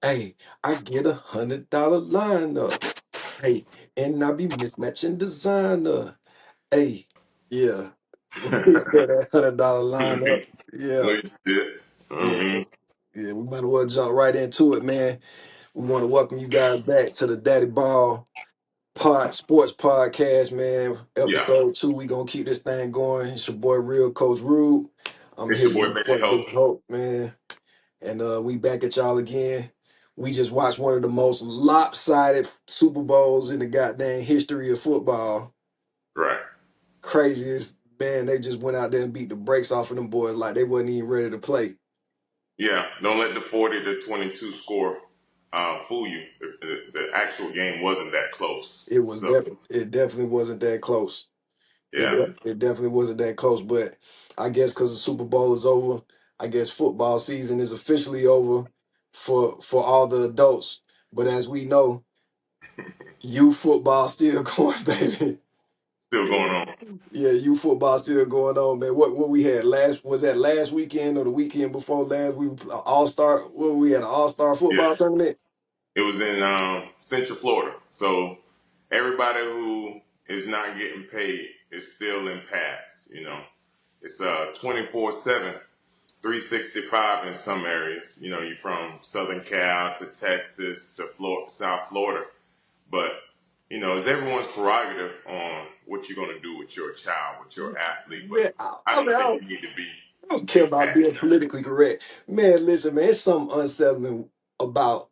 Hey, I get $100 lineup. Hey, and I be mismatching designer. Hey, yeah. Yeah, that $100 lineup. No, Yeah, you did. I yeah, mean, yeah. We might as well jump right into it, man. We want to welcome you guys back to the Daddy Ball Sports Podcast, man. yeah. Episode 2. We gonna keep this thing going. It's your boy Real Coach Rude. I'm It's here your boy with my Man boy Hope. Big Hope, man. And we back at y'all again. We just watched one of the most lopsided Super Bowls in the goddamn history of football. Right. Craziest, man. They just went out there and beat the brakes off of them boys like they wasn't even ready to play. Yeah. Don't let the 40-22 score fool you. The actual game wasn't that close. So, It definitely wasn't that close. yeah. It definitely wasn't that close. But I guess because the Super Bowl is over, I guess football season is officially over for all the adults. But as we know, youth football still going, baby. Still going on. Yeah, youth football still going on, man. What we had last, was that last weekend or the weekend before last? We All Star. What we had, an All Star Yeah. football tournament. It was in Central Florida. So everybody who is not getting paid is still in pads. It's 24/7, 365 in some areas. You're from Southern Cal to Texas to South Florida. But, it's everyone's prerogative on what you're going to do with your child, with your athlete. But Man, I I mean, don't think you need to be I don't care in about pads being now. politically correct, man. Listen, man, it's something unsettling about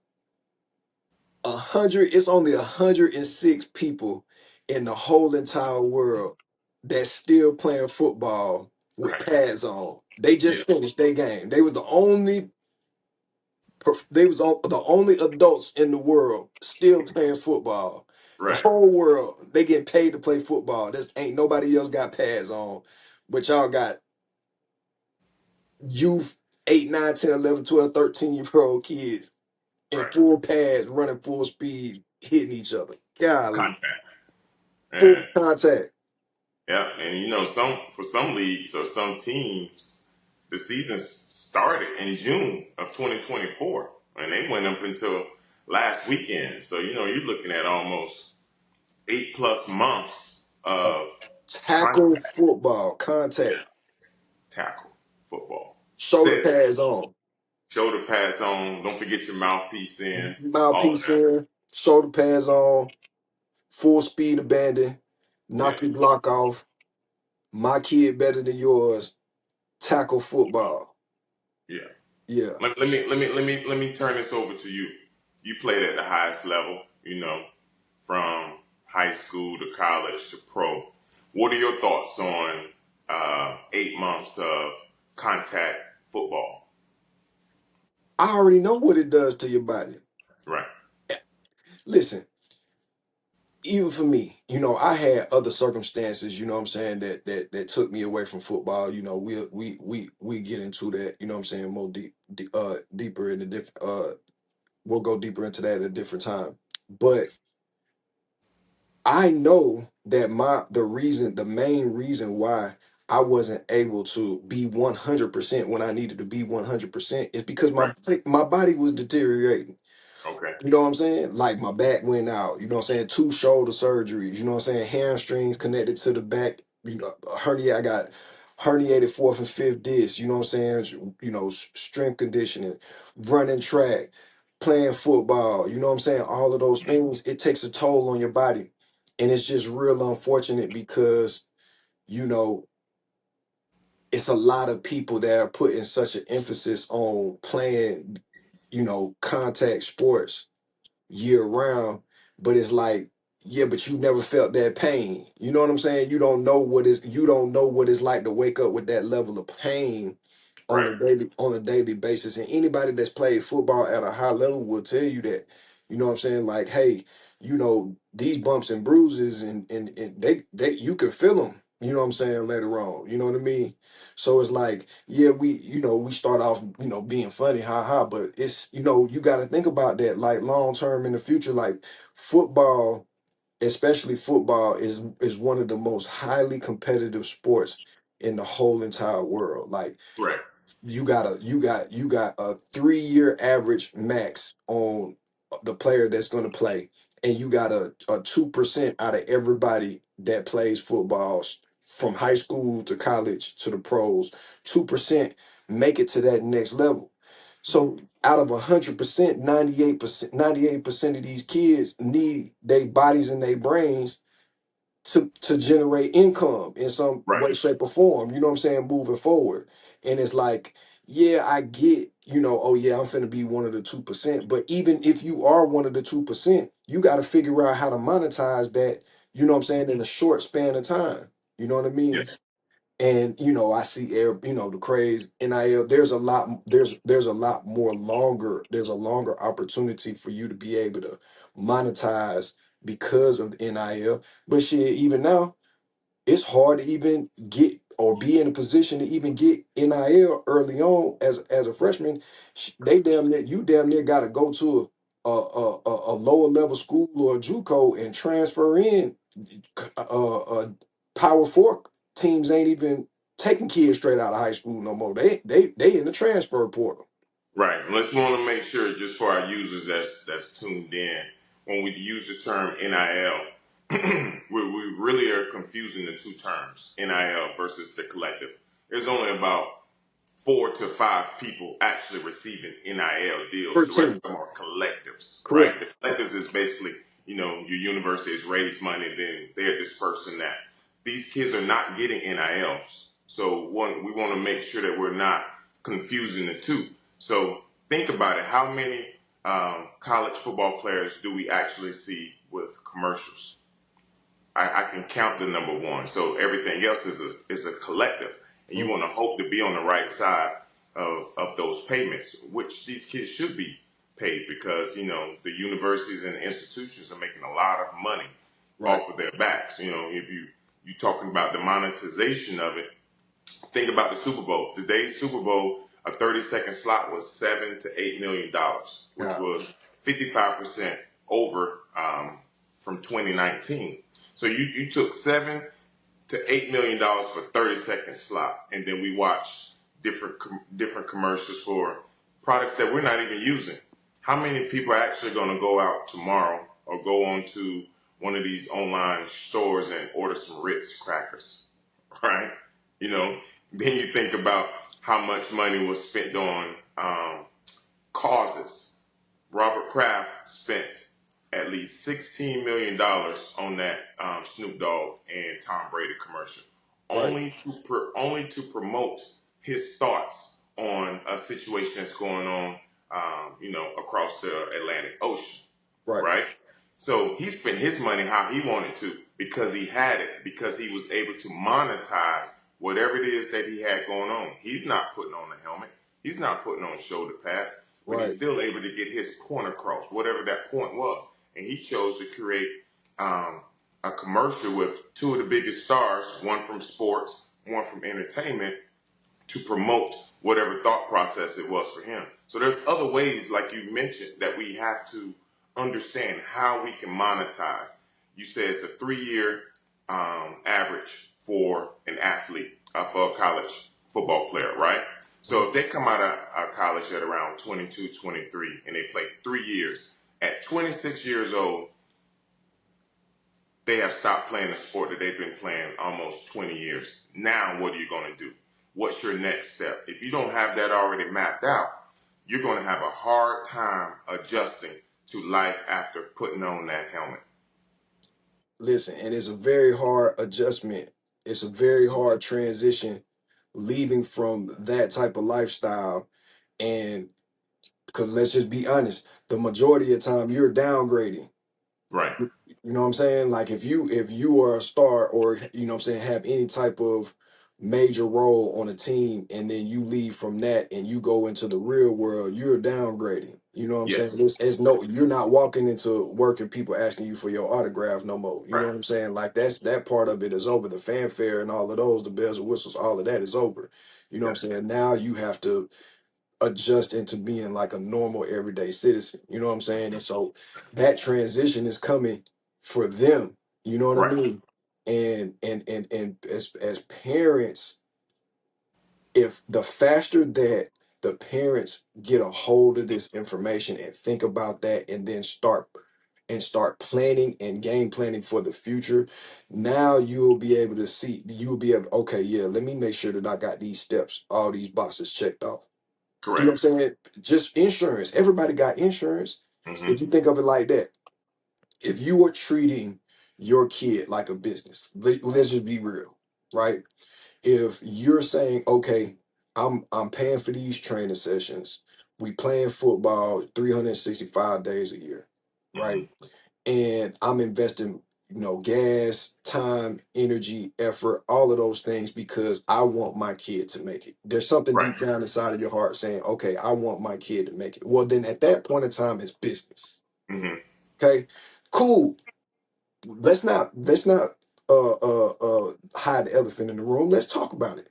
100. It's only 106 people in the whole entire world that's still playing football with Right. pads on. They Yeah. just finished their game. The only adults in the world still playing football. The Right. whole world, they get paid to play football. This ain't nobody else got pads on, but y'all got youth 8, 9, 10, 11, 12, 13-year old kids in Right. full pads running full speed, hitting each other. Golly, Contact. full And contact. yeah, and some leagues or some teams, the season started in June of 2024, and they went up until last weekend. So you're looking at almost 8+ months of Tackle contact. football, Yeah, contact, tackle football. shoulder Sit, pads on, shoulder pads on. Don't forget your mouthpiece in. All of mouthpiece that. in, shoulder pads on, full speed abandon, Yeah, knock your block off. My kid better than yours. Tackle football. yeah. Yeah. Let me turn this over to you. You played at the highest level, from high school to college to pro. What are your thoughts on 8 months of contact football? I already know what it does to your body. Right, Listen, even for me, I had other circumstances, what I'm saying, that took me away from football. We get into that, what I'm saying, more deeper in the different we'll go deeper into that at a different time. But I know that the main reason why I wasn't able to be 100% when I needed to be 100% is because right. my body was deteriorating. Okay. You know what I'm saying? Like my back went out, you know what I'm saying? 2 shoulder surgeries, you know what I'm saying? Hamstrings connected to the back, I got herniated fourth and fifth disc, you know what I'm saying? Strength conditioning, running track, playing football, you know what I'm saying? All of those things, it takes a toll on your body. And it's just real unfortunate because, you know, it's a lot of people that are putting such an emphasis on playing, contact sports year round, but it's like, yeah, but you never felt that pain. You know what I'm saying? You don't know what it's like to wake up with that level of pain Right, on a daily basis. And anybody that's played football at a high level will tell you that. You know what I'm saying? Like, hey, these bumps and bruises and they you can feel them. You know what I'm saying, later on. You know what I mean? So it's like, yeah, we start off, being funny, ha ha, but it's, you got to think about that, like, long term in the future. Like, football, especially football, is one of the most highly competitive sports in the whole entire world. Like, right. you got a 3-year average max on the player that's going to play, and you got a 2% out of everybody that plays football from high school to college to the pros. 2% make it to that next level. So out of 100%, 98% of these kids need their bodies and their brains to generate income in some Right. way, shape, or form. You know what I'm saying? Moving forward. And it's like, yeah, I get, oh yeah, I'm finna be one of the 2%. But even if you are one of the 2%, you gotta figure out how to monetize that, you know what I'm saying, in a short span of time. You know what I mean? Yes. And I see the craze NIL. There's a lot more longer. There's a longer opportunity for you to be able to monetize because of the NIL. But shit, even now, it's hard to even get or be in a position to even get NIL early on as a freshman. They damn near got to go to a lower level school or a JUCO and transfer in. Power four teams ain't even taking kids straight out of high school no more. They in the transfer portal. Right. Let's want to make sure, just for our users that's tuned in, when we use the term NIL, we really are confusing the two terms, NIL versus the collective. There's only about 4 to 5 people actually receiving NIL deals. The rest 13. of them are collectives, right? Correct. The collectives is basically, your university has raised money, then they're dispersing that. These kids are not getting NILs. So we want to make sure that we're not confusing the two. So think about it. How many college football players do we actually see with commercials? I can count the number one. So everything else is a collective, and you Mm, want to hope to be on the right side of those payments, which these kids should be paid because the universities and institutions are making a lot of money right. off of their backs. If you talking about the monetization of it, think about the Super Bowl. Today's Super Bowl, a 30-second slot was $7 to $8 million, which God. was 55% over from 2019. So you took $7 to $8 million for 30-second slot, and then we watch different commercials for products that we're not even using. How many people are actually going to go out tomorrow or go on to one of these online stores and order some Ritz crackers, right? You know, then you think about how much money was spent on causes. Robert Kraft spent at least $16 million on that Snoop Dogg and Tom Brady commercial, Right. only to promote his thoughts on a situation that's going on, across the Atlantic Ocean, Right. right? So he spent his money how he wanted to because he had it, because he was able to monetize whatever it is that he had going on. He's not putting on a helmet. He's not putting on shoulder pads, but he's Right. still able to get his point across, whatever that point was. And he chose to create um, a commercial with two of the biggest stars, one from sports, one from entertainment, to promote whatever thought process it was for him. So there's other ways, like you mentioned, that we have to understand how we can monetize. You said it's a 3-year average for an athlete, for a college football player, right? So Mhm. if they come out of college at around 22, 23, and they play 3 years, at 26 years old, they have stopped playing the sport that they've been playing almost 20 years. Now, what are you going to do? What's your next step? If you don't have that already mapped out, you're going to have a hard time adjusting to life after putting on that helmet. Listen, and it's a very hard adjustment. It's a very hard transition leaving from that type of lifestyle. And because let's just be honest, the majority of the time you're downgrading. Right. You know what I'm saying? Like if you are a star or what I'm saying, have any type of major role on a team and then you leave from that and you go into the real world, you're downgrading. You know what I'm saying? Yes. It's no, you're not walking into work and people asking you for your autograph no more. You know Right. what I'm saying? Like that part of it is over. The fanfare and all of those, the bells and whistles, all of that is over. You know what I'm Yes. saying? Now you have to adjust into being like a normal everyday citizen. You know what I'm saying? And so that transition is coming for them. You know what I Right. mean? And as parents, if the faster that the parents get a hold of this information and think about that and then start planning and game planning for the future, now you'll be able to see, you'll be able, okay, yeah, let me make sure that I got these steps, all these boxes checked off. You know Correct. what I'm saying? Just insurance. Everybody got insurance. Hmm. If you think of it like that, if you are treating your kid like a business, let's just be real, right? If you're saying, okay, I'm paying for these training sessions, we playing football 365 days a year, right? Hmm. And I'm investing, gas, time, energy, effort, all of those things because I want my kid to make it. There's something Right. deep down inside of your heart saying, okay, I want my kid to make it. Well, then at that point in time, it's business. Hmm. Okay, cool. Let's not hide the elephant in the room. Let's talk about it.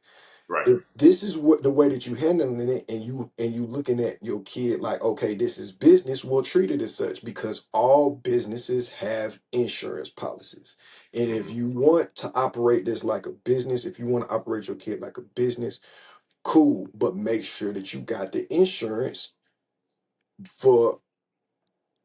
Right. If this is what the way that you handling it, and you looking at your kid like, okay, this is business, we'll treat it as such because all businesses have insurance policies. And if Hmm. you want to operate this like a business, if you want to operate your kid like a business, cool, but make sure that you got the insurance for,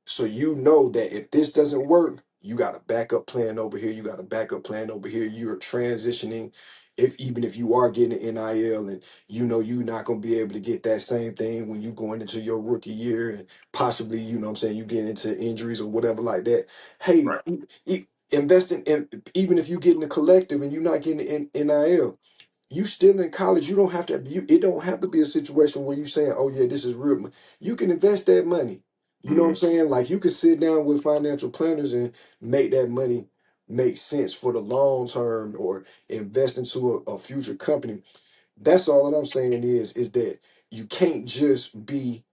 so you know that if this doesn't work, you got a backup plan over here. You got a backup plan over here. You're transitioning. If even if you are getting an NIL and you know you're not gonna be able to get that same thing when you going into your rookie year and possibly, what I'm saying, you get into injuries or whatever like that. Hey, Right. investing in, even if you get in the collective and you're not getting the NIL, you still in college. You don't have to. It don't have to be a situation where you saying, "Oh yeah, this is real." You can invest that money. You know what I'm Hmm. saying? Like you could sit down with financial planners and make that money make sense for the long term, or invest into a future company. That's all that I'm saying is that you can't just be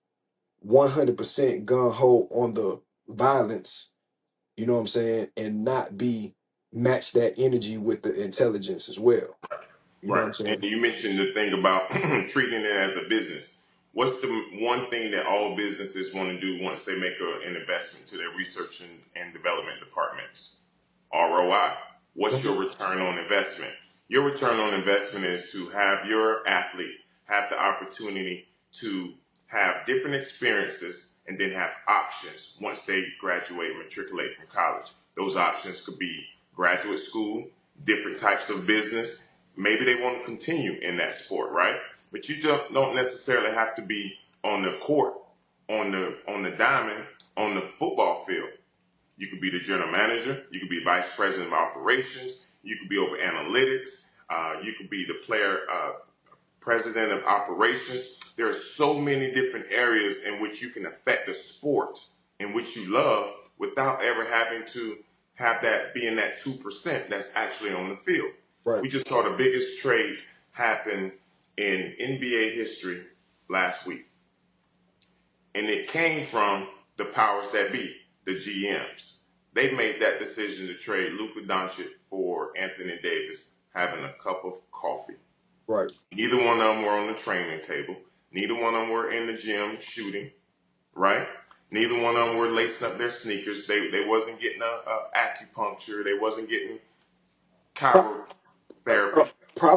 100% gun ho on the violence. You know what I'm saying, and not be match that energy with the intelligence as well. You know what Right. I'm And saying? you mentioned the thing about treating it as a business. What's the one thing that all businesses want to do once they make an investment to their research and development departments? ROI. What's Mhm. your return on investment? Your return on investment is to have your athlete have the opportunity to have different experiences and then have options once they graduate and matriculate from college. Those options could be graduate school, different types of business. Maybe they want to continue in that sport, right? But you don't necessarily have to be on the court, on the diamond, on the football field. You could be the general manager. You could be vice president of operations. You could be over analytics. You could be the player president of operations. There are so many different areas in which you can affect the sport in which you love without ever having to have that being that 2% that's actually on the field. Right, We just saw the biggest trade happen in NBA history last week, and it came from the powers that be, the GMs. They made that decision to trade Luka Doncic for Anthony Davis, having a cup of coffee. right. Neither one of them were on the training table. Neither one of them were in the gym shooting, right? Neither one of them were lacing up their sneakers. They wasn't getting a acupuncture. They wasn't getting Pro- chirotherapy.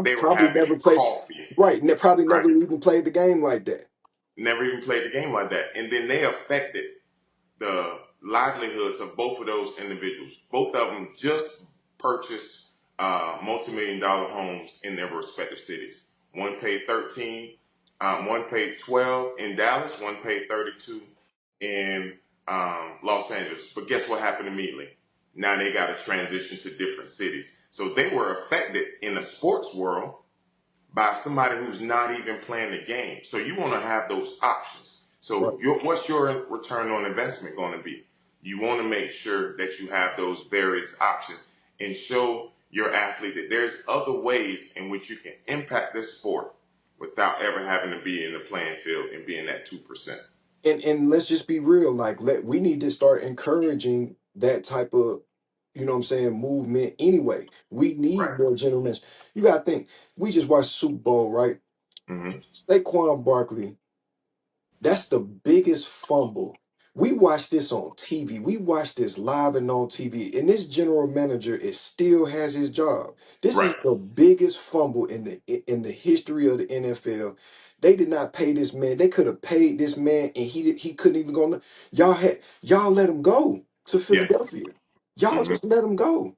They were probably having never played. coffee, Right, probably right? never even played the game like that. Never even played the game like that. And then they affected the livelihoods of both of those individuals. Both of them just purchased multi-million dollar homes in their respective cities. One paid 13, one paid 12 in Dallas, one paid 32 in Los Angeles. But guess what happened immediately? Now they got to transition to different cities. So they were affected in the sports world by somebody who's not even playing the game. So you want to have those options. So Right. what's your return on investment going to be? You want to make sure that you have those various options and show your athlete that there's other ways in which you can impact this sport without ever having to be in the playing field and being that 2%. And let's just be real. Like, we need to start encouraging that type of, what I'm saying, movement. Anyway, we need Right. more gentlemen. You gotta think. We just watched Super Bowl, right? Hmm. Saquon Barkley. That's the biggest fumble. We watched this on TV. We watched this live and on TV. And this general manager is still has his job. This Right. is the biggest fumble in the history of the NFL. They did not pay this man. They could have paid this man, and he couldn't even go. Y'all let him go to Yeah. Philadelphia. Y'all Hmm. just let him go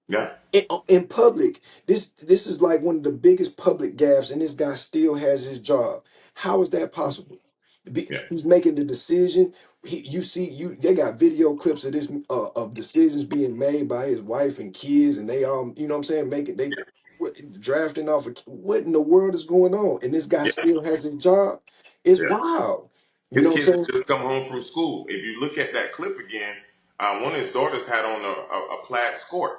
Yeah. in public. This is like one of the biggest public gaffes, and this guy still has his job. How is that possible? Yeah. He's making the decision. You see, they got video clips of this of decisions being made by his wife and kids, and they all, you know what I'm saying, making drafting off. What in the world is going on? And this guy Yeah. still has his job. It's Yeah. wild. You His know what kids I'm had saying? just come home from school. If you look at that clip again, one of his daughters had on a plaid skirt,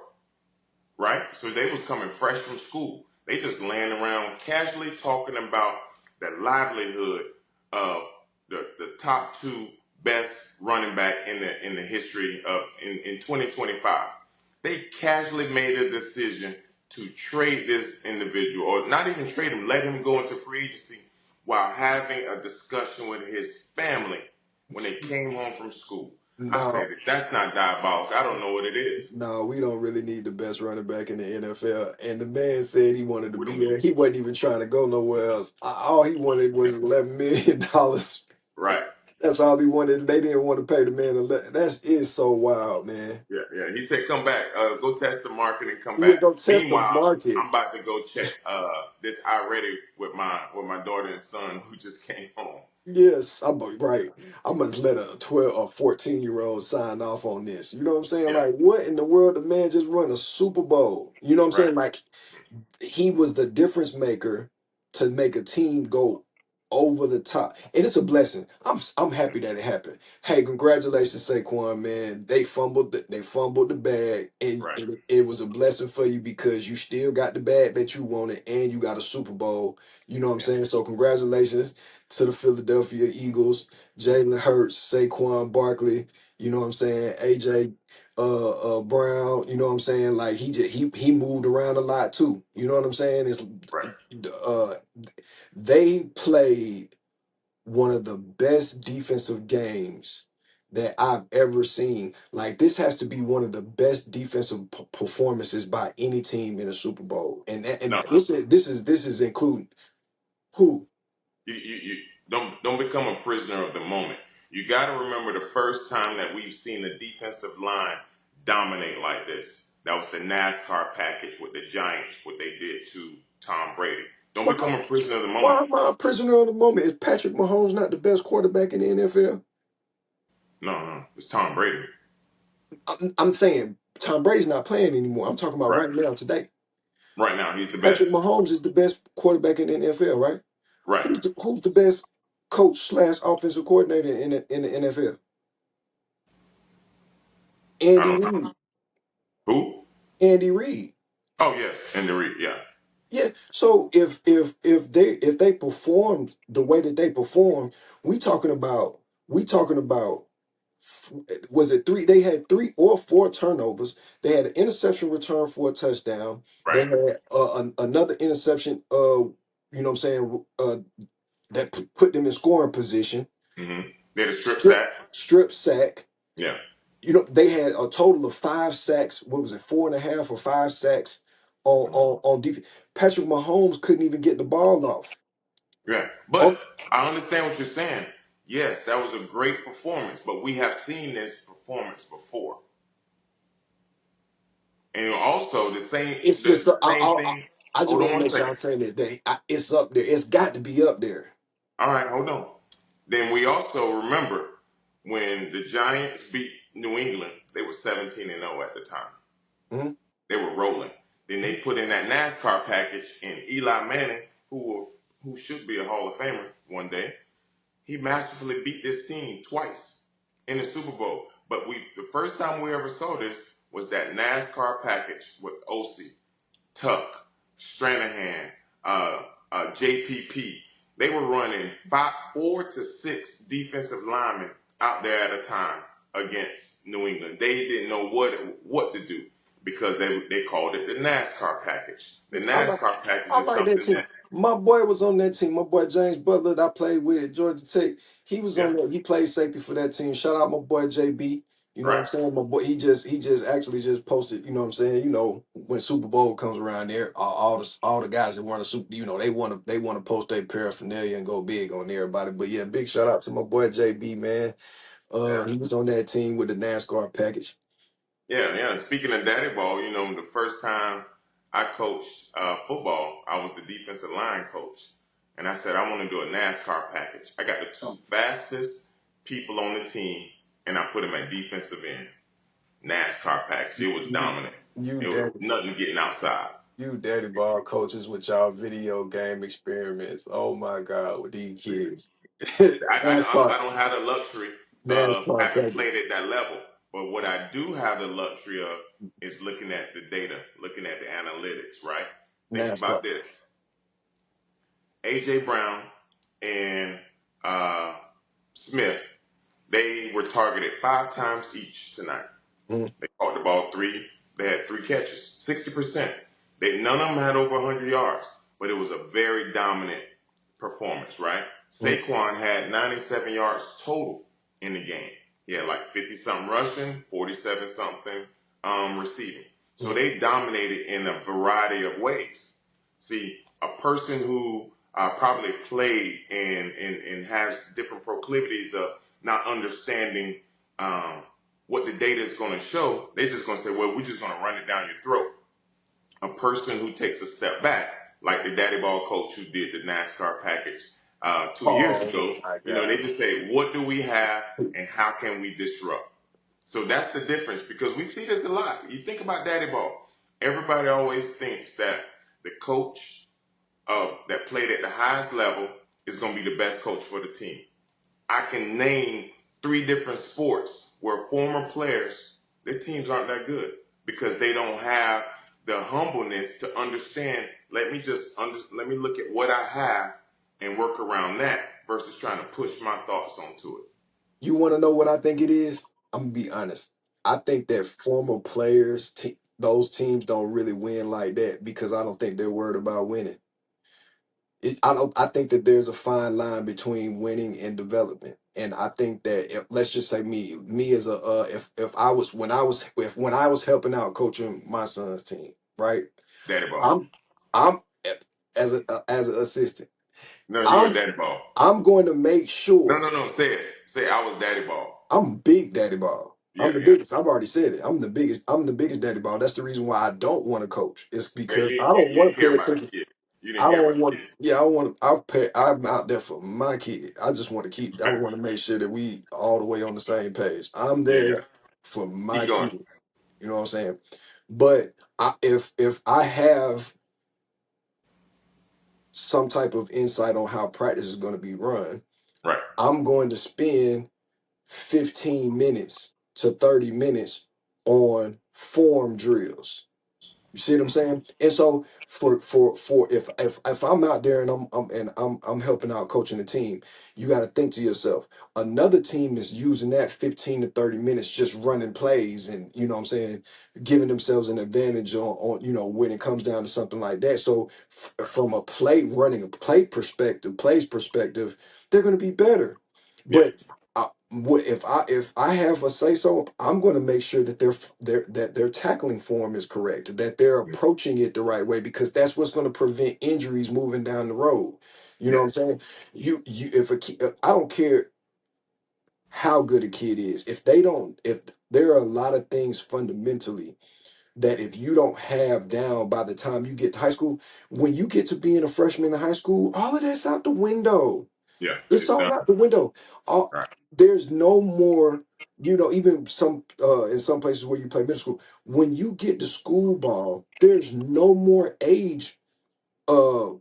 right? So they was coming fresh from school. They just laying around casually talking about the livelihood of the top two best running back in the history of in 2025. They casually made a decision to trade this individual, or not even trade him, let him go into free agency while having a discussion with his family when they came home from school. I No, said, if that's not diabolical, I don't know what it is. no, we don't really need the best running back in the NFL. And the man said he wanted to We be don't need there. it. He wasn't even trying to go nowhere else. All he wanted was $11 million. Right. That's all he wanted. They didn't want to pay the man. That is so wild, man. Yeah, yeah. He said, "Come back. Go test the market and come Yeah, back." go test the Meanwhile, market. I'm about to go check this iReady with my daughter and son who just came home. Yes, right. I must let a 12 or 14-year-old sign off on this. You know what I'm saying? Yeah. Like, what in the world? The man just run a Super Bowl. You know what I'm Right. saying? Like, he was the difference maker to make a team go over the top, and it's a blessing. I'm happy that it happened. Hey, congratulations, Saquon, man. They fumbled the bag, and, Right. it was a blessing for you because you still got the bag that you wanted, and you got a Super Bowl. You know what I'm Yeah. saying? So congratulations to the Philadelphia Eagles, Jalen Hurts, Saquon Barkley. You know what I'm saying? AJ Brown, you know what I'm saying? Like he moved around a lot too. You know what I'm saying? It's Right. uh they played one of the best defensive games that I've ever seen. Like this has to be one of the best defensive performances by any team in a Super Bowl. And No, this is including who? you don't become a prisoner of the moment. You got to remember the first time that we've seen the defensive line dominate like this. That was the NASCAR package with the Giants, what they did to Tom Brady. Don't Why, become a prisoner of the moment. why am I a prisoner of the moment? Is Patrick Mahomes not the best quarterback in the NFL? No, no, it's Tom Brady. I'm saying Tom Brady's not playing anymore. I'm talking about Right. right now today. Right now, he's the Patrick best. Mahomes is the best quarterback in the NFL, right? Right. Who's the best coach slash offensive coordinator in the NFL? I Andy don't know. Reid. Who? Andy Reid. Oh, yes. And the Reed. Yeah. Yeah. So if they performed the way that they performed, we talking about was it three? They had 3 or 4 turnovers. They had an interception return for a touchdown. They Right. had another interception. You know what I'm saying? That put them in scoring position. Mm-hmm. They had a strip Strip sack. strip sack. Yeah. They had a total of 5 sacks. What was it, 4.5 or 5 sacks on defense? Patrick Mahomes couldn't even get the ball off. Yeah. Oh, But I understand what you're saying. Yes, that was a great performance, but we have seen this performance before. And also it's just the same thing. I just Hold on want to one make sure second. I'm saying that it's up there. It's got to be up there. All right, hold on. Then we also remember when the Giants beat New England, they were 17-0 at the time. Mhm. They were rolling. Then they put in that NASCAR package, and Eli Manning, who should be a Hall of Famer one day, he masterfully beat this team twice in the Super Bowl. But the first time we ever saw this was that NASCAR package with OC, Tuck, Stranahan, JPP. They were running 4 to 6 defensive linemen out there at a time against New England. They didn't know what to do. because they called it the NASCAR package. The I like NASCAR package I is like that something team. that, My boy was on that team. My boy James Butler that I played with at Georgia Tech. He was yeah, on that. He played safety for that team. Shout out my boy JB. You know what I'm right, saying? My boy, he just actually just posted, you know what I'm saying? You know, when Super Bowl comes around there, all the guys that want to super, you know, they want to post their paraphernalia and go big on everybody. But yeah, big shout out to my boy JB, man. yeah. He was on that team with the NASCAR package. Yeah, yeah. Speaking of daddy ball, you know, the first time I coached football, I was the defensive line coach. And I said, I want to do a NASCAR package. I got the two fastest people on the team, and I put them at defensive end. NASCAR package. It was You, dominant. you It was daddy. nothing getting outside. You daddy ball coaches with y'all video game experiments. Oh my God, with these kids. NASCAR, I don't have the luxury of NASCAR having package, played at that level. But what I do have the luxury of is looking at the data, looking at the analytics, right? Think NASCAR. about this. AJ Brown and uh, Smith, they were targeted 5 times each tonight. Mm, They caught the ball three. They had 3 catches, 60%. None of them had over 100 yards, but it was a very dominant performance, right? mm, Saquon had 97 yards total in the game. He had like 50 something rushing, 47 something receiving. So mm. they dominated in a variety of ways. See, a person who probably played and has different proclivities of not understanding um, what the data is going to show, they're just going to say, well, we're just going to run it down your throat. A person who takes a step back, like the Daddy Ball coach who did the NASCAR package 2 years Oh ago, my you know, they God. just say, what do we have and how can we disrupt? So that's the difference because we see this a lot. You think about Daddy Ball. Everybody always thinks that the coach that played at the highest level is going to be the best coach for the team. I can name 3 different sports where former players, their teams aren't that good because they don't have the humbleness to understand. Let me look at what I have and work around that versus trying to push my thoughts onto it. You want to know what I think it is? I'm gonna be honest. I think that former players, those teams don't really win like that because I don't think they're worried about winning. I don't. I think that there's a fine line between winning and development, and I think that let's just say me as a if I was when I was helping out coaching my son's team, right? Daddy ball. I'm as an assistant. No, you were I'm daddy ball. I'm going to make No, sure no, no. Say it. Say I was daddy ball. I'm big daddy ball. I'm Yeah, the yeah. biggest. I've already said it. I'm the biggest. I'm the biggest daddy ball. That's the reason why I don't want to coach. It's Yeah, because I don't you want didn't to pay care about the attention. kid. You didn't I care about don't the want. kid. Yeah, I want. I'll pay. I'm out there for my kid. I just want to keep. I want to make sure that we all the way on the same page. I'm Yeah, yeah. there for my Keep going. kid. You know what I'm saying? But if I have some type of insight on how practice is going to be run, Right. I'm going to spend 15 minutes to 30 minutes on form drills. You see what I'm saying? And so for if I'm out there and I'm helping out coaching the team, you got to think to yourself, another team is using that 15 to 30 minutes just running plays and you know what I'm saying, giving themselves an advantage on when it comes down to something like that. So from a plays perspective, they're going to be better. Yeah, But if I have a say so, I'm going to make sure that their tackling form is correct, that they're approaching it the right way, because that's what's going to prevent injuries moving down the road. You know yeah, what I'm saying? You if a kid, I don't care how good a kid is, if there are a lot of things fundamentally that if you don't have down by the time you get to high school, when you get to being a freshman in high school, all of that's out the window. yeah. It's It's all done. out the window. All, Right, there's no more, even some in some places where you play middle school, when you get to school ball, there's no more age uh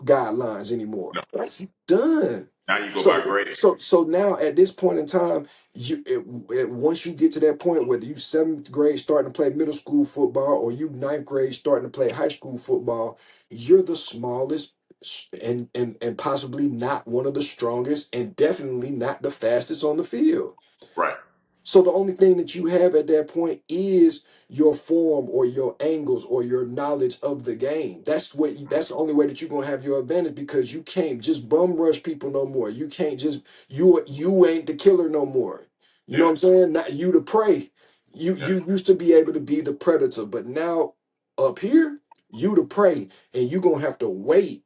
guidelines anymore. no. That's done. Now you go by So grade. so now at this point in time, once you get to that point, whether you seventh grade starting to play middle school football or you ninth grade starting to play high school football, you're the smallest and possibly not one of the strongest and definitely not the fastest on the field. Right. So the only thing that you have at that point is your form or your angles or your knowledge of the game. That's the only way that you're gonna have your advantage, because you can't just bum rush people no more. You can't just you ain't the killer no more. You know Yeah, what I'm saying? Not you the prey. yeah, You used to be able to be the predator, but now up here, you the prey, and you're gonna have to wait.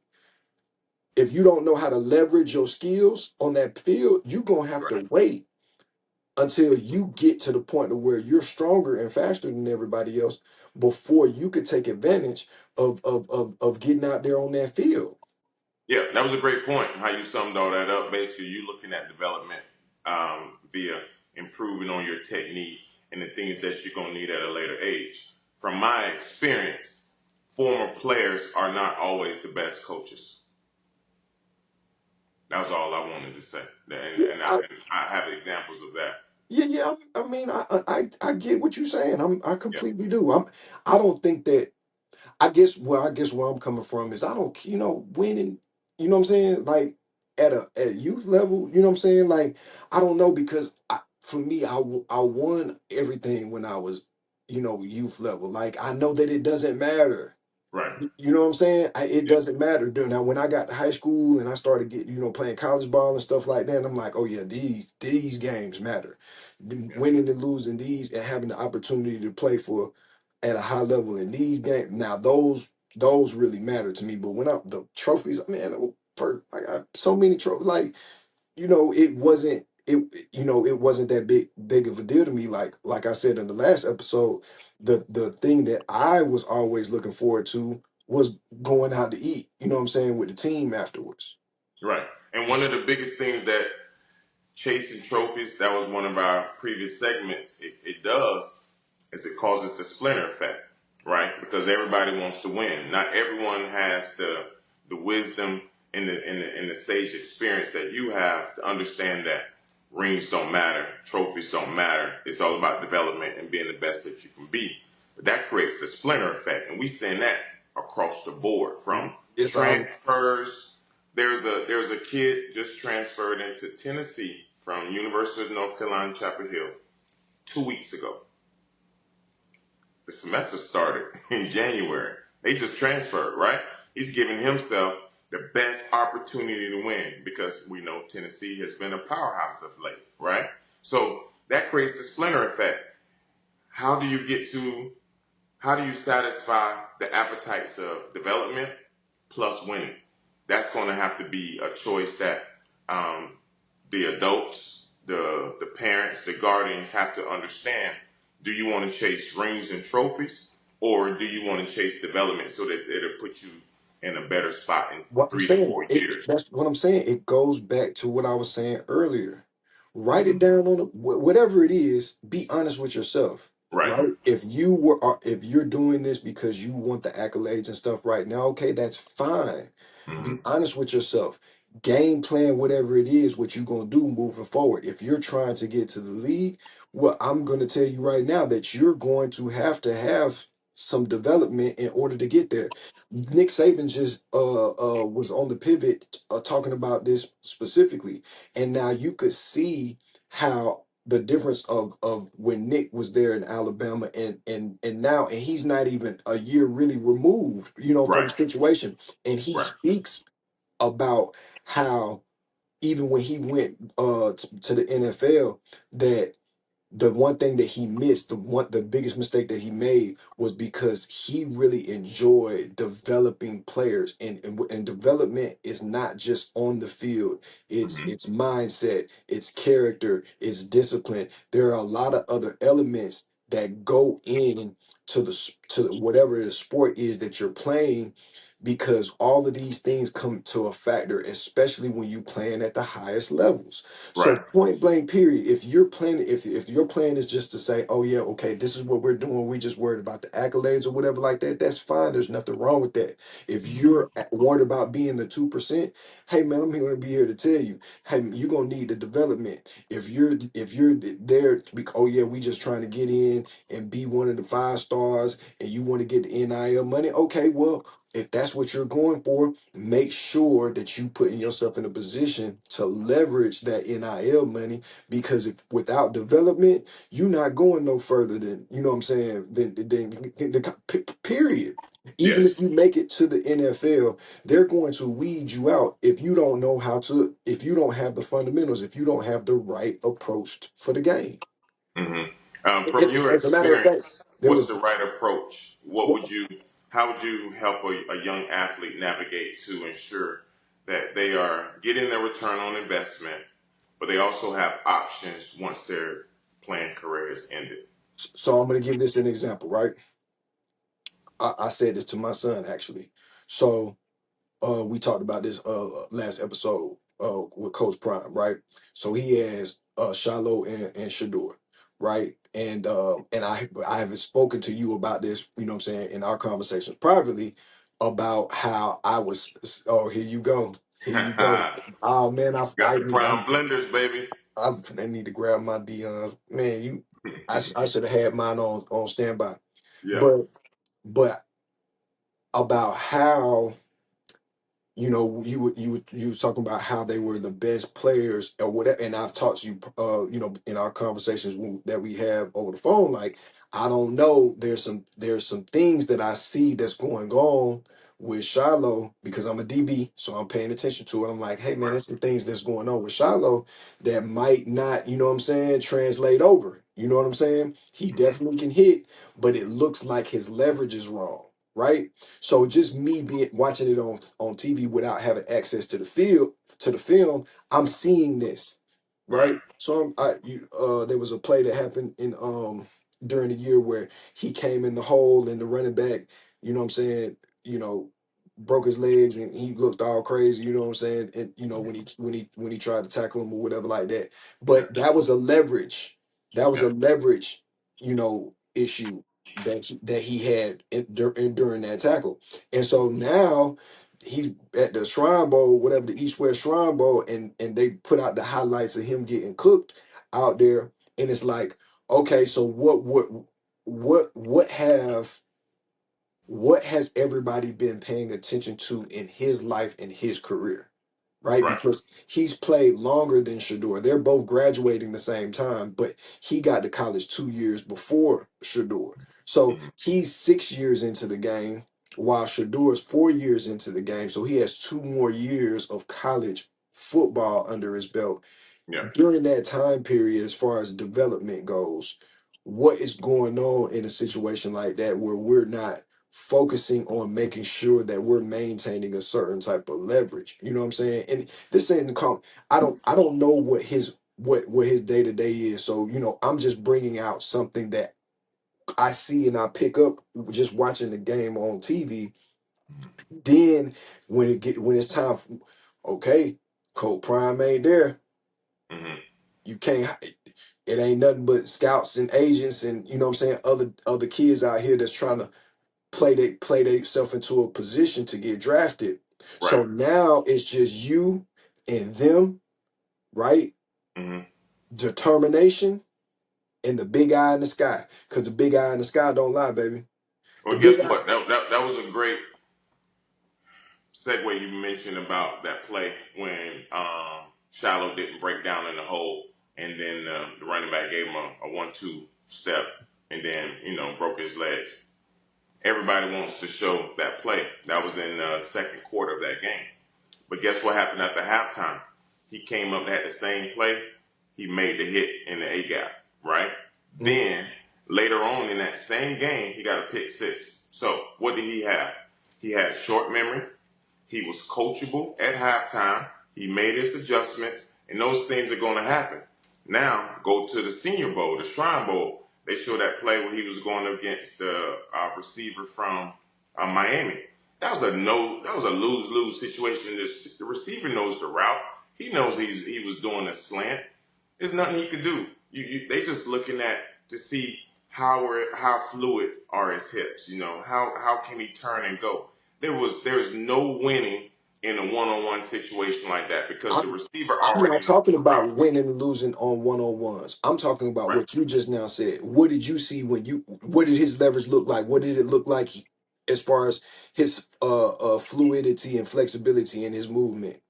If you don't know how to leverage your skills on that field, you're gonna have to right. wait until you get to the point of where you're stronger and faster than everybody else before you could take advantage of getting out there on that field. Yeah, that was a great point. How you summed all that up. Basically, you looking at development via improving on your technique and the things that you're gonna need at a later age. From my experience, former players are not always the best coaches. That was all I wanted to say, Yeah, and I have examples of that. yeah. I mean, I get what you're saying. I Yeah, completely do. I don't think that. I guess where I'm coming from is I don't, winning, you know what I'm saying? Like at a youth level, you know what I'm saying? Like I don't know, because for me, I won everything when I was, youth level. Like I know that it doesn't matter. right. You know what I'm saying? It Yeah, doesn't matter. Now, when I got to high school and I started getting, playing college ball and stuff like that, I'm like, oh yeah, these games matter. yeah, Winning and losing these and having the opportunity to play for at a high level in these games. Now, those really matter to me. But when the trophies, man, I got so many trophies. Like, it wasn't that big of a deal to me. Like I said in the last episode, the thing that I was always looking forward to was going out to eat, you know what I'm saying, with the team afterwards. right. And one of the biggest things that chasing trophies, that was one of our previous segments. It does is it causes the splinter effect, right? Because everybody wants to win. Not everyone has the wisdom and the sage experience that you have to understand that rings don't matter, trophies don't matter. It's all about development and being the best that you can be. But that creates a splinter effect, and we seen that across the board from It's all transfers. There's a kid just transferred into Tennessee from University of North Carolina Chapel Hill 2 weeks ago. The semester started in January. They just transferred, right? He's giving himself the best opportunity to win because we know Tennessee has been a powerhouse of late, right? So that creates the splinter effect. How do you get to how do you satisfy the appetites of development plus winning? That's going to have to be a choice that um, the adults, the parents, the guardians have to understand. Do you want to chase rings and trophies, or do you want to chase development so that it'll put you in a better spot in what I'm three to saying. four years? That's what I'm saying. It goes back to what I was saying earlier. Write it Hmm. down on whatever it is. Be honest with yourself, Right. right? If you're doing this because you want the accolades and stuff right now, okay, that's fine. Be Hmm. honest with yourself. Game plan whatever it is, what you're gonna do moving forward. If you're trying to get to the league, well, I'm gonna tell you right now that you're going to have some development in order to get there. Nick Saban just was on the pivot talking about this specifically, and now you could see how the difference of when Nick was there in Alabama and now, and he's not even a year really removed, from the Right. situation, and he Right. speaks about how even when he went to the NFL, that the one thing that he missed, the biggest mistake that he made was because he really enjoyed developing players, and development is not just on the field. Hmm. It's mindset, it's character, it's discipline. There are a lot of other elements that go in to whatever the sport is that you're playing, because all of these things come to a factor, especially when you playing at the highest levels. So Right. point blank, period. If you're planning, if your plan is just to say, oh yeah, okay, this is what we're doing, we just worried about the accolades or whatever like that, that's fine. There's nothing wrong with that. If you're worried about being the 2%, hey man, I'm going to be here to tell you, hey, you're gonna need the development. If you're there to be, oh yeah, we just trying to get in and be one of the 5 stars, and you want to get the NIL money, okay, well. if that's what you're going for, make sure that you putting yourself in a position to leverage that NIL money, because if without development, you're not going no further than, you know what I'm saying, than period. Even if Yes. you make it to the NFL, they're going to weed you out if you don't know how to, if you don't have the fundamentals, if you don't have the right approach for the game. hmm from your As a matter of fact, experience, there what's was the right approach? What would you? How would you help a young athlete navigate to ensure that they are getting their return on investment, but they also have options once their playing career is ended? so I'm going to give this an example, right? I said this to my son actually. So we talked about this last episode with Coach Prime, right? So he has Shiloh and Shador, right? And I have spoken to you about this, you know what I'm saying, in our conversations privately about how I was. Oh, here you go, here you go. Oh man, Got the prime blenders, baby. I need to grab my Dion's. Man, I should have had mine on standby, Yeah. but but about how, you know, you were talking about how they were the best players or whatever, and I've talked to you, you know, in our conversations that we have over the phone. Like, I don't know, there's some things that I see that's going on with Shiloh, because I'm a DB, so I'm paying attention to it. I'm like, hey man, Right. there's some things that's going on with Shiloh that might not, you know what I'm saying, translate over. You know what I'm saying? He hmm definitely can hit, but it looks like his leverage is wrong, right? So just me being watching it on TV without having access to the field to the film, I'm seeing this, Right. right? So there was a play that happened in during the year where he came in the hole and the running back, you know what I'm saying, you know, broke his legs and he looked all crazy, you know what I'm saying, and you know when he tried to tackle him or whatever like that. Yeah. But that was a leverage. That was Yeah. a leverage, issue that he had during that tackle. And so now he's at the Shrine Bowl, whatever, the East West Shrine Bowl, and they put out the highlights of him getting cooked out there. And it's like, okay, so what have what has everybody been paying attention to in his life and his career? Right? Right. Because he's played longer than Shador. They're both graduating the same time, but he got to college 2 years before Shador. So hmm he's 6 years into the game, while Shador is 4 years into the game. So he has 2 more years of college football under his belt. Yeah. During that time period, as far as development goes, what is going on in a situation like that where we're not focusing on making sure that we're maintaining a certain type of leverage? You know what I'm saying? And this ain't the call. I don't know what his day to day is. So, I'm just bringing out something that I see and I pick up just watching the game on TV. Then when it's time for, okay, Colt Prime ain't there. hmm You can't. It ain't nothing but scouts and agents and, you know what I'm saying, other kids out here that's trying to play themselves into a position to get drafted. Right. So now it's just you and them, right? hmm Determination and the big eye in the sky. Because the big eye in the sky don't lie, baby. The Well, big guess eye. what? That was a great segue you mentioned about that play when Shallow didn't break down in the hole, and then the running back gave him a 1-2 step, and then broke his legs. Everybody wants to show that play. That was in the second quarter of that game. But guess what happened at the halftime? He came up and had the same play. He made the hit in the A gap, right? Mm, Then later on in that same game, he got a pick six. So what did he have? He had short memory. He was coachable at halftime. He made his adjustments, and those things are going to happen. Now, go to the Senior Bowl, the Shrine Bowl. They show that play where he was going against the receiver from Miami. That was a no. That was a lose-lose situation. The receiver knows the route. He knows he was doing a slant. There's nothing he could do. They just looking at to see how fluid are his hips. How can he turn and go? There's no winning in a one-on-one situation like that because the I'm receiver I'm already not knows talking the about route. winning and losing on one-on-ones. I'm talking about Right. what you just now said. What did you see what did his leverage look like? What did it look like? as far as his fluidity and flexibility in his movement.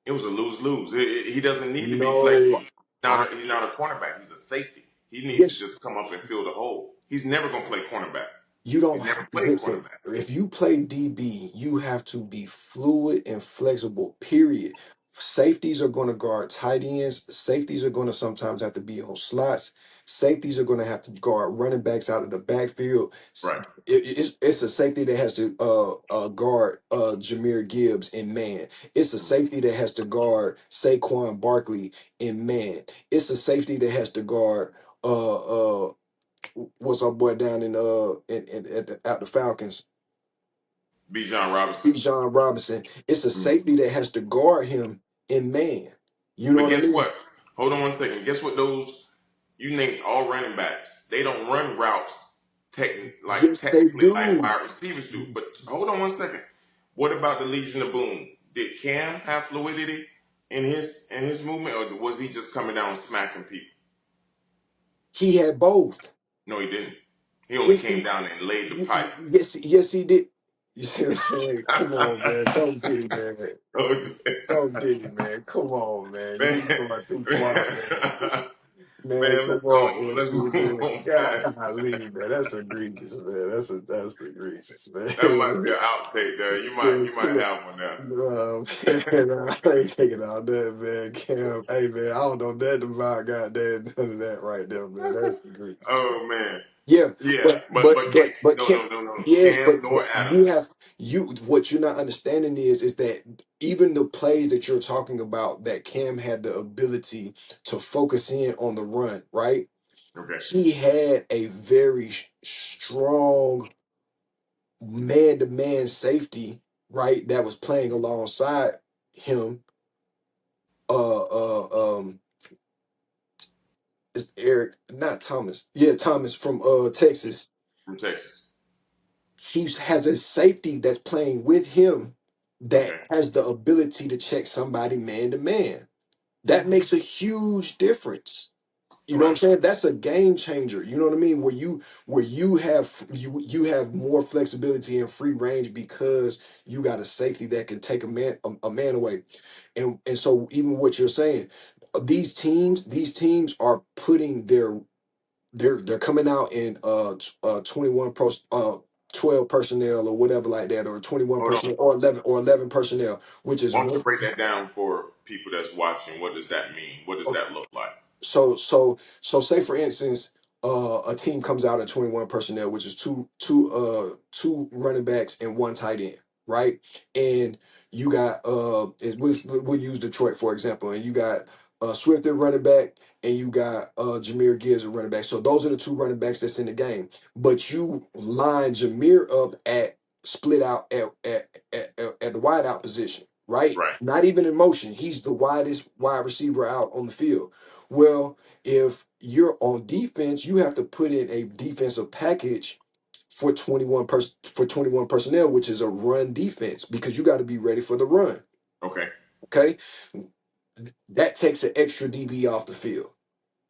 It was a lose lose. He doesn't need to be flexible. No, I He's not a cornerback. He's a safety. He needs to yes, just come up and fill the hole. He's never going to play cornerback. you He's don't never played listen. cornerback. If you play DB, you have to be fluid and flexible. Period. Safeties are going to guard tight ends. Safeties are going to sometimes have to be on slots. Safeties are going to have to guard running backs out of the backfield. Right. It's a safety that has to guard Jameer Gibbs in man. It's a safety that has to guard Saquon Barkley in man. It's a safety that has to guard what's our boy down at the Falcons, Bijan Robinson. Bijan Robinson. It's a Mhm. safety that has to guard him in man. You know But what I guess mean? what? Hold on one second. Guess what? Those you named all running backs. They don't run routes Yes, they technically like do. wide receivers do. But hold on one second. What about the Legion of Boom? Did Cam have fluidity in his movement, or was he just coming down smacking people? He had both. No, he didn't. He only Yes, came down and laid the pipe. yes, he did. You see what I'm saying? Come on, man. Come get it, man. Oh, Come get it, man. Come on, man. man, You going too far, man. Man, man, come on, let's MC, move man. on past. Golly, man. That's egregious, man. That's egregious, That might be man. an outtake there. Man, You might come on. have one there. Man, I ain't taking all that, man. Cam, hey, man, I don't know nothing about goddamn none of that right there, man. That's egregious, man. Oh man, Yeah, yeah, but Cam, no, Cam, no, no, no, yes, Cam nor but you Adams. have you. What you're not understanding is that even the plays that you're talking about, that Cam had the ability to focus in on the run, right? Okay, He had a very strong man-to-man safety, right, that was playing alongside him. It's Eric, not Thomas. Yeah, Thomas from Texas. from Texas. He has a safety that's playing with him that Okay, has the ability to check somebody man to man. That makes a huge difference. You know what I'm right. saying? That's a game changer. You know what I mean? Where you have more flexibility and free range because you got a safety that can take a man away. And so even what you're saying, these teams are putting they're coming out in 21 12 personnel or whatever like that, or 21 Hold on. personnel, or 11 personnel, which is Why don't you one. break that down for people that's watching? What does that mean? What does that look like? So say for instance, a team comes out at 21 personnel, which is two running backs and one tight end, right? And you got we'll use Detroit for example, and you got Swift at running back, and you got Jameer Gibbs at running back. So those are the two running backs that's in the game. But you line Jameer up at split out at the wide out position, right? Right. Not even in motion. He's the widest wide receiver out on the field. Well, if you're on defense, you have to put in a defensive package for 21 personnel, which is a run defense, because you got to be ready for the run. Okay. Okay. That takes an extra DB off the field.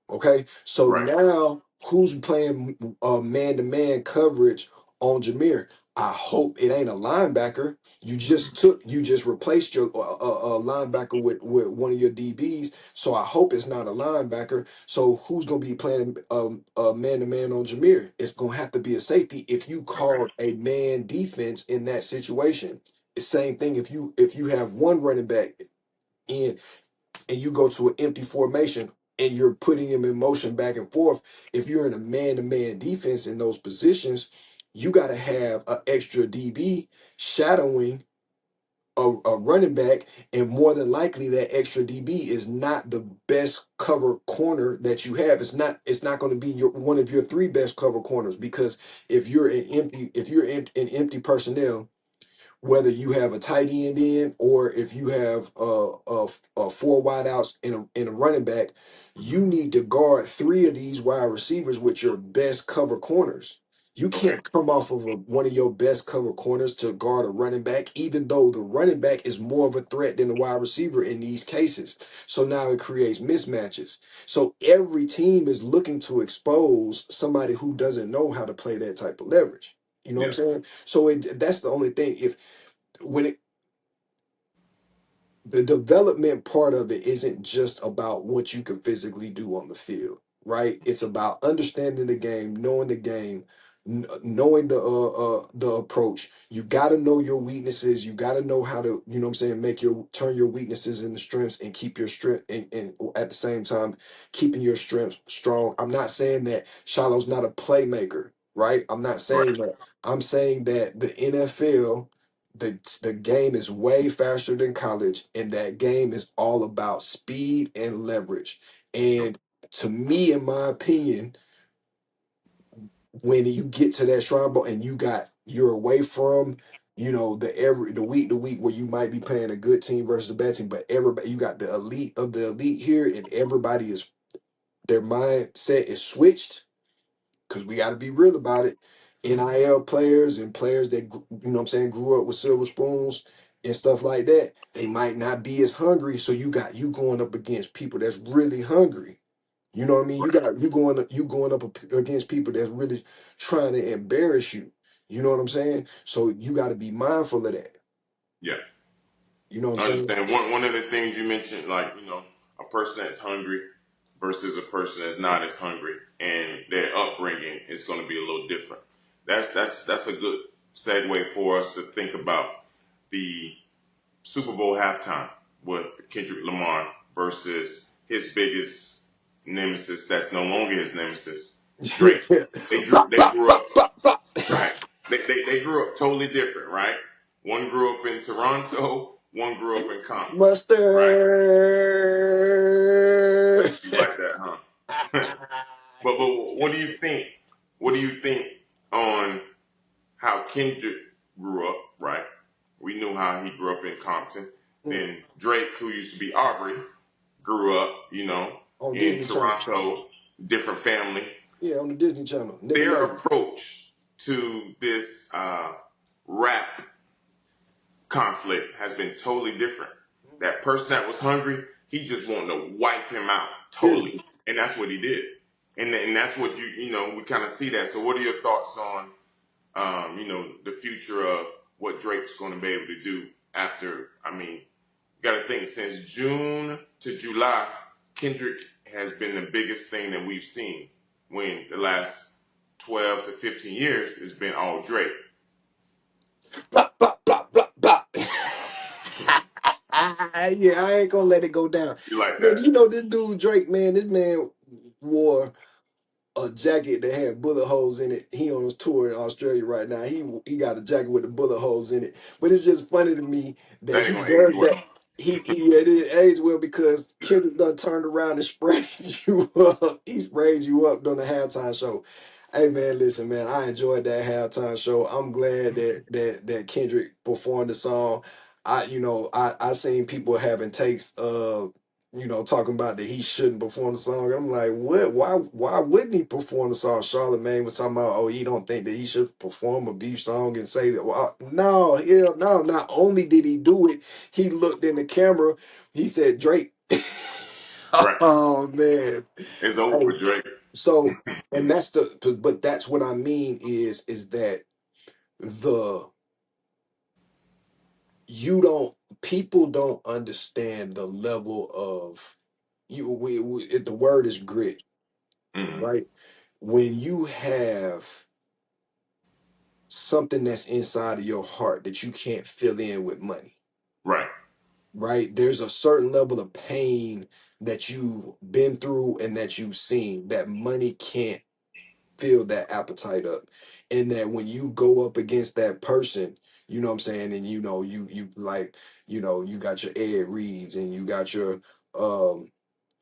Okay, so Right. now who's playing man-to-man coverage on Jameer? I hope it ain't a linebacker. You just replaced your linebacker with one of your DBs. So I hope it's not a linebacker. So who's gonna be playing man-to-man on Jameer? It's gonna have to be a safety if you Okay. call a man defense in that situation. The same thing if you have one running back in and you go to an empty formation and you're putting him in motion back and forth, if you're in a man-to-man defense in those positions, you got to have an extra DB shadowing a running back, and more than likely that extra DB is not the best cover corner that you have. It's not going to be one of your three best cover corners, because if you're in empty personnel, whether you have a tight end in or if you have four wideouts in a running back, you need to guard three of these wide receivers with your best cover corners. You Okay. can't come off of one of your best cover corners to guard a running back, even though the running back is more of a threat than the wide receiver in these cases. So now it creates mismatches. So every team is looking to expose somebody who doesn't know how to play that type of leverage. You know what I'm Yeah. saying? So that's the only thing. If when it the development part of it isn't just about what you can physically do on the field, right? It's about understanding the game, knowing the approach. You got to know your weaknesses. You got to know how to, you know what I'm saying, make your turn your weaknesses into strengths and keep your strength and at the same time keeping your strengths strong. I'm not saying that Shiloh's not a playmaker, right? I'm not saying Right. that. I'm saying that the NFL, the game is way faster than college, and that game is all about speed and leverage. And to me, in my opinion, when you get to that shrine ball and you're away from, the week to week where you might be playing a good team versus a bad team, but everybody, you got the elite of the elite here, and everybody is, their mindset is switched, because we got to be real about it. NIL players and players that grew up with silver spoons and stuff like that, they might not be as hungry. So you going up against people that's really hungry. You know what I mean? Right. You going up against people that's really trying to embarrass you. You know what I'm saying? So you got to be mindful of that. Yeah. You know what I'm I saying? understand. One of the things you mentioned, like, a person that's hungry versus a person that's not as hungry, and their upbringing is going to be a little different. That's a good segue for us to think about the Super Bowl halftime with Kendrick Lamar versus his biggest nemesis. That's no longer his nemesis, Drake. Bop, They bop, grew up bop, bop, bop. right. They grew up totally different, right? One grew up in Toronto, one grew up in Compton, right? Mustard. You like that, huh? But what do you think? What do you think on how Kendrick grew up, right? We knew how he grew up in Compton. Mm, Then Drake, who used to be Aubrey, grew up, on in Disney Channel. Toronto, different family. Yeah, on the Disney Channel. Their Nickelodeon. approach to this rap conflict has been totally different. That person that was hungry, he just wanted to wipe him out Period. totally, and that's what he did. And that's what we kind of see that. So, what are your thoughts on the future of what Drake's going to be able to do after? I mean, you got to think since June to July, Kendrick has been the biggest thing that we've seen. When the last 12 to 15 years has been all Drake. Bop, bop, bop, bop, bop. Yeah, I ain't gonna let it go down. You like Man, that? you know this dude Drake, man, this man wore a jacket that had bullet holes in it. He on his tour in Australia right now. He got a jacket with the bullet holes in it. But it's just funny to me that That ain't he gonna age does well. that. Yeah, it didn't age well because Kendrick done turned around and sprayed you up. He sprayed you up during the halftime show. Hey man, listen, man, I enjoyed that halftime show. I'm glad that Kendrick performed the song. I seen people having takes talking about that he shouldn't perform the song. I'm like, what? Why wouldn't he perform the song? Charlamagne was talking about, oh, he don't think that he should perform a beef song and say that. Well, no, hell no. Not only did he do it, he looked in the camera. He said, Drake. Right. Oh man. It's over Hey, for Drake. so and but that's what I mean is that the you don't people don't understand the level of the word is grit, Hmm. right? When you have something that's inside of your heart that you can't fill in with money, Right. right? There's a certain level of pain that you've been through and that you've seen that money can't fill that appetite up. And that when you go up against that person, you know what I'm saying, and you like, you got your Ed Reeves and you got your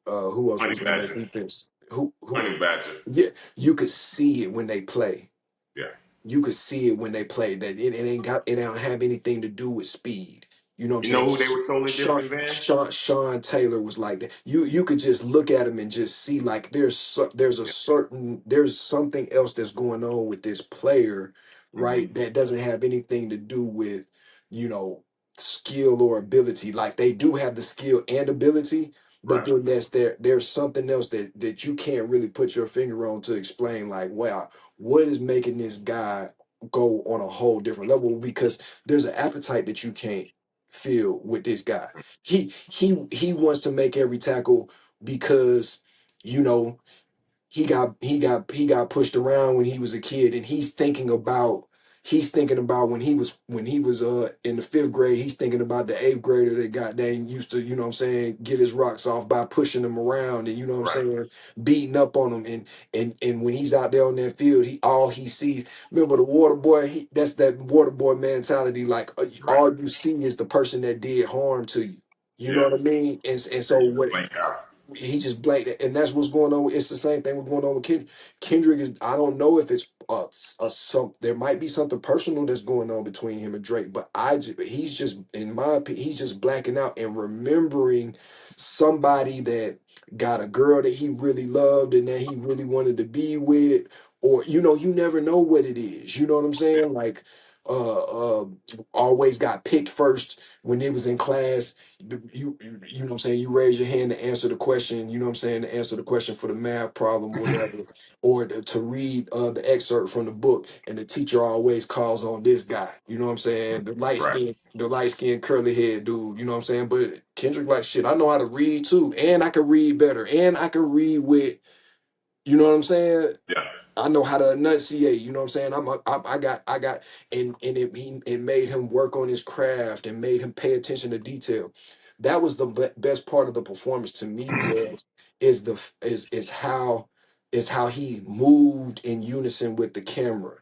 who else Honey was on that Badger. defense? Who Honey Badger. Yeah, you could see it when they play. Yeah. You could see it when they play that it don't have anything to do with speed. You know what You I'm know who they saying? were totally Sean, different than? Sean Taylor was like that. You could just look at him and just see like Yeah. there's something else that's going on with this player, Hmm. right? That doesn't have anything to do with, you know, skill or ability. Like they do have the skill and ability, but Right. then there's something else that you can't really put your finger on to explain like, wow, what is making this guy? go on a whole different level because there's an appetite that you can't feel with this guy. He wants to make every tackle because you know he got pushed around when he was a kid, and he's thinking about when he was in the fifth grade. He's thinking about the eighth grader that goddamn used to, you know what I'm saying, get his rocks off by pushing him around, and you know what I'm Right. saying, beating up on him. And when he's out there on that field, he all he sees. Remember the water boy? That's that water boy mentality. Like Right. all you see is the person that did harm to you. You know Yeah. what I mean? And They so just what blank out. he just blanked it, and that's what's going on. It's the same thing with going on with Kendrick. Is I don't know if it's some there might be something personal that's going on between him and Drake, but he's just in my opinion he's just blacking out and remembering somebody that got a girl that he really loved and that he really wanted to be with, or you never know what it is. You know what I'm Yeah. saying? Like uh, uh always got picked first when they was in class. You know what I'm saying, you raise your hand to answer the question, you know what I'm saying, to answer the question for the math problem, whatever, or to read the excerpt from the book, and the teacher always calls on this guy, you know what I'm saying, Right. the light skinned curly head dude, you know what I'm saying. But Kendrick like, shit, I know how to read too, and I can read better, and I can read with, you know what I'm saying, Yeah. I know how to enunciate. You know what I'm saying? I got, and it made him work on his craft and made him pay attention to detail. That was the best part of the performance to me was is the is how he moved in unison with the camera,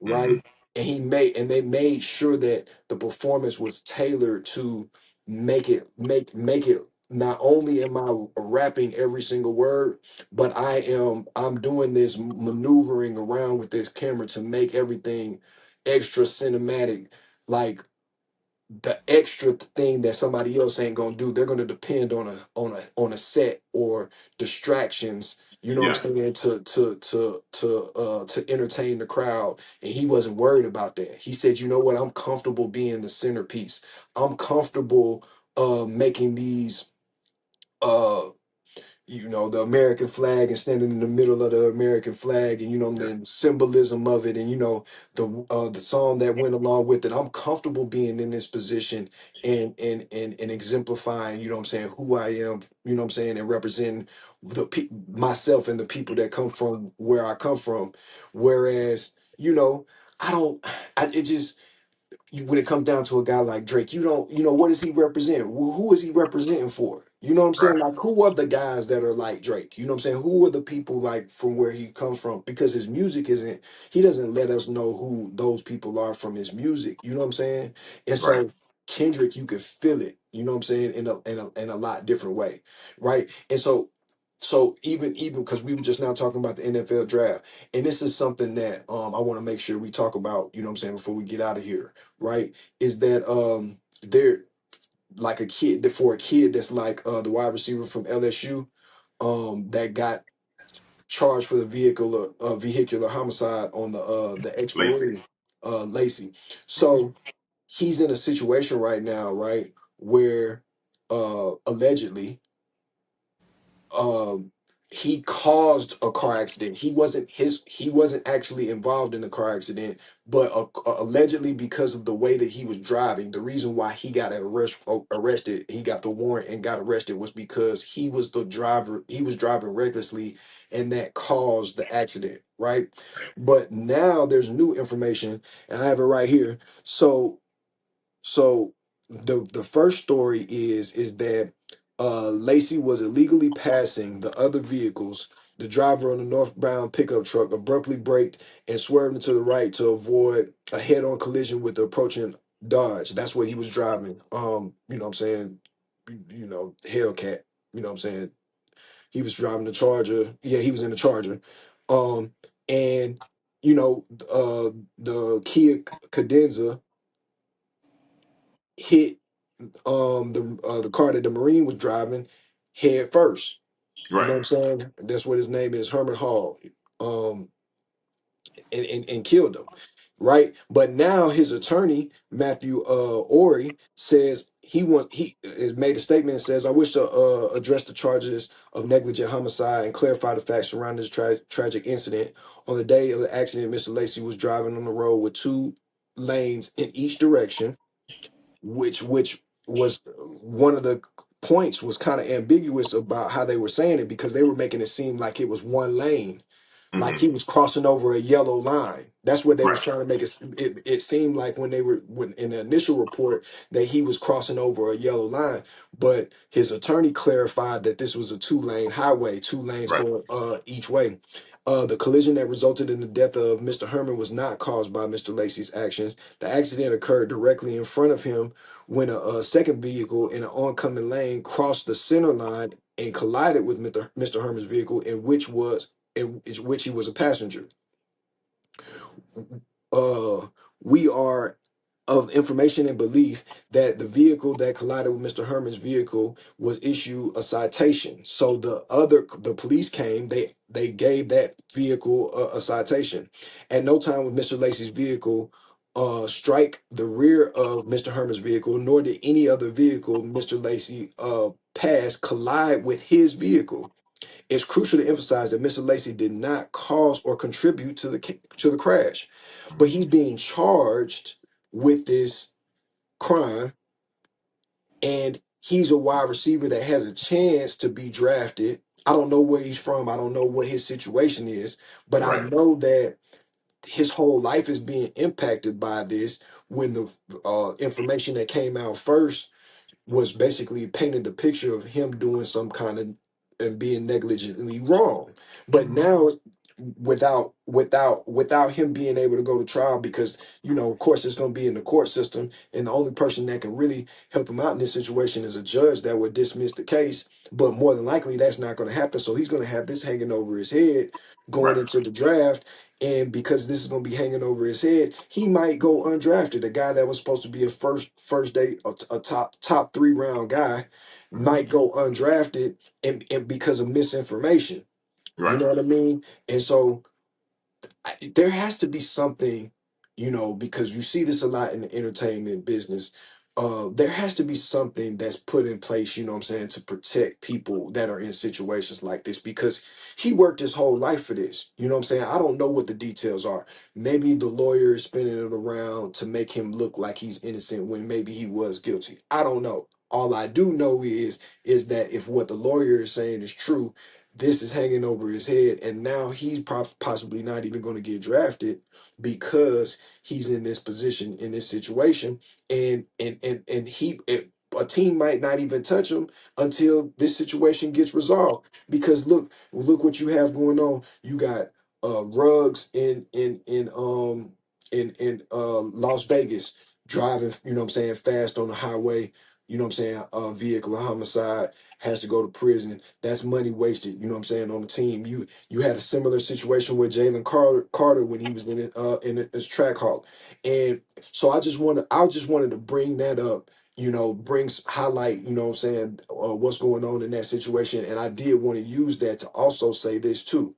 Hmm. right? And they made sure that the performance was tailored to make it not only am I rapping every single word, but I'm doing this maneuvering around with this camera to make everything extra cinematic. Like the extra thing that somebody else ain't gonna do, they're gonna depend on a set or distractions, you know what I'm Yeah. saying, to entertain the crowd. And he wasn't worried about that. He said, you know what, I'm comfortable being the centerpiece. I'm comfortable making these uh the American flag and standing in the middle of the American flag, and Yeah. the symbolism of it, and the song that went along with it. I'm comfortable being in this position and exemplifying, you know what I'm saying, who I am, you know what I'm saying, and representing myself and the people that come from where I come from. Whereas, I don't it just when it comes down to a guy like Drake, you don't, what does he represent? Who is he representing for? You know what I'm saying? Right. Like, who are the guys that are like Drake? You know what I'm saying? Who are the people like from where he comes from? Because his music he doesn't let us know who those people are from his music. You know what I'm saying? And Right. so Kendrick, you can feel it, you know what I'm saying, in a lot different way. Right. And so even because we were just now talking about the NFL draft, and this is something that I want to make sure we talk about, you know what I'm saying, before we get out of here, right? Is that they're like for a kid that's like the wide receiver from LSU that got charged for the vehicular homicide on the Lacey. ex-Marine Lacey. So he's in a situation right now, right, where allegedly um he caused a car accident. He wasn't actually involved in the car accident, but allegedly because of the way that he was driving, the reason why he got arrested, he got the warrant and got arrested was because he was the driver. He was driving recklessly, and that caused the accident, right? But now there's new information, and I have it right here. So the first story is that Lacey was illegally passing the other vehicles. The driver on the northbound pickup truck abruptly braked and swerved into the right to avoid a head-on collision with the approaching Dodge. That's what he was driving. You know what I'm saying? Hellcat. You know what I'm saying? He was driving the Charger. Yeah, he was in the Charger. And the Kia Cadenza hit the car that the Marine was driving head first. You Right. know what I'm saying? That's what his name is, Herman Hall. Um, and killed him. Right. But now his attorney, Matthew Ori, says he has made a statement and says, "I wish to address the charges of negligent homicide and clarify the facts surrounding this tragic incident. On the day of the accident, Mr. Lacy was driving on the road with two lanes in each direction, which was one of the points was kind of ambiguous about how they were saying it because they were making it seem like it was one lane, like Hmm. he was crossing over a yellow line. That's what they was Right. trying to make it seemed like when they were when in the initial report that he was crossing over a yellow line. But his attorney clarified that this was a two-lane highway, two lanes Right. going each way. The collision that resulted in the death of Mr. Herman was not caused by Mr. Lacy's actions. The accident occurred directly in front of him when a second vehicle in an oncoming lane crossed the center line and collided with Mr. Herman's vehicle, in which he was a passenger. uh we are of information and belief that the vehicle that collided with Mr. Herman's vehicle was issued a citation. So the police came, they gave that vehicle a citation. At no time would Mr. Lacy's vehicle strike the rear of Mr. Herman's vehicle, nor did any other vehicle Mr. Lacy pass collide with his vehicle. It's crucial to emphasize that Mr. Lacy did not cause or contribute to to the crash, but he's being charged with this crime, and he's a wide receiver that has a chance to be drafted. I don't know where he's from. I don't know what his situation is, but I Right. know that his whole life is being impacted by this. When the information that came out first was basically painted the picture of him doing some kind of and being negligently wrong. But Hmm. now without him being able to go to trial because of course it's going to be in the court system, and the only person that can really help him out in this situation is a judge that would dismiss the case, but more than likely that's not going to happen, so he's going to have this hanging over his head going Right. into the draft. And because this is going to be hanging over his head, he might go undrafted. A guy that was supposed to be a first day, a top 3 round guy, Hmm. might go undrafted, and because of misinformation. You Right. know what I mean? And so there has to be something, because you see this a lot in the entertainment business. There has to be something that's put in place, you know what I'm saying, to protect people that are in situations like this, because he worked his whole life for this. You know what I'm saying? I don't know what the details are. Maybe the lawyer is spinning it around to make him look like he's innocent when maybe he was guilty. I don't know. All I do know is that if what the lawyer is saying is true, this is hanging over his head, and now he's possibly not even going to get drafted because he's in this position, in this situation, and a team might not even touch him until this situation gets resolved. Because look what you have going on. You got Ruggs in Las Vegas driving, what I'm saying, fast on the highway. You know what I'm saying? Vehicular homicide, has to go to prison. That's money wasted, you know what I'm saying, on the team. You had a similar situation with Jalen Carter when he was in his track hawk. And so I just wanted to bring that up, highlight, you know what I'm saying, what's going on in that situation. And I did want to use that to also say this too.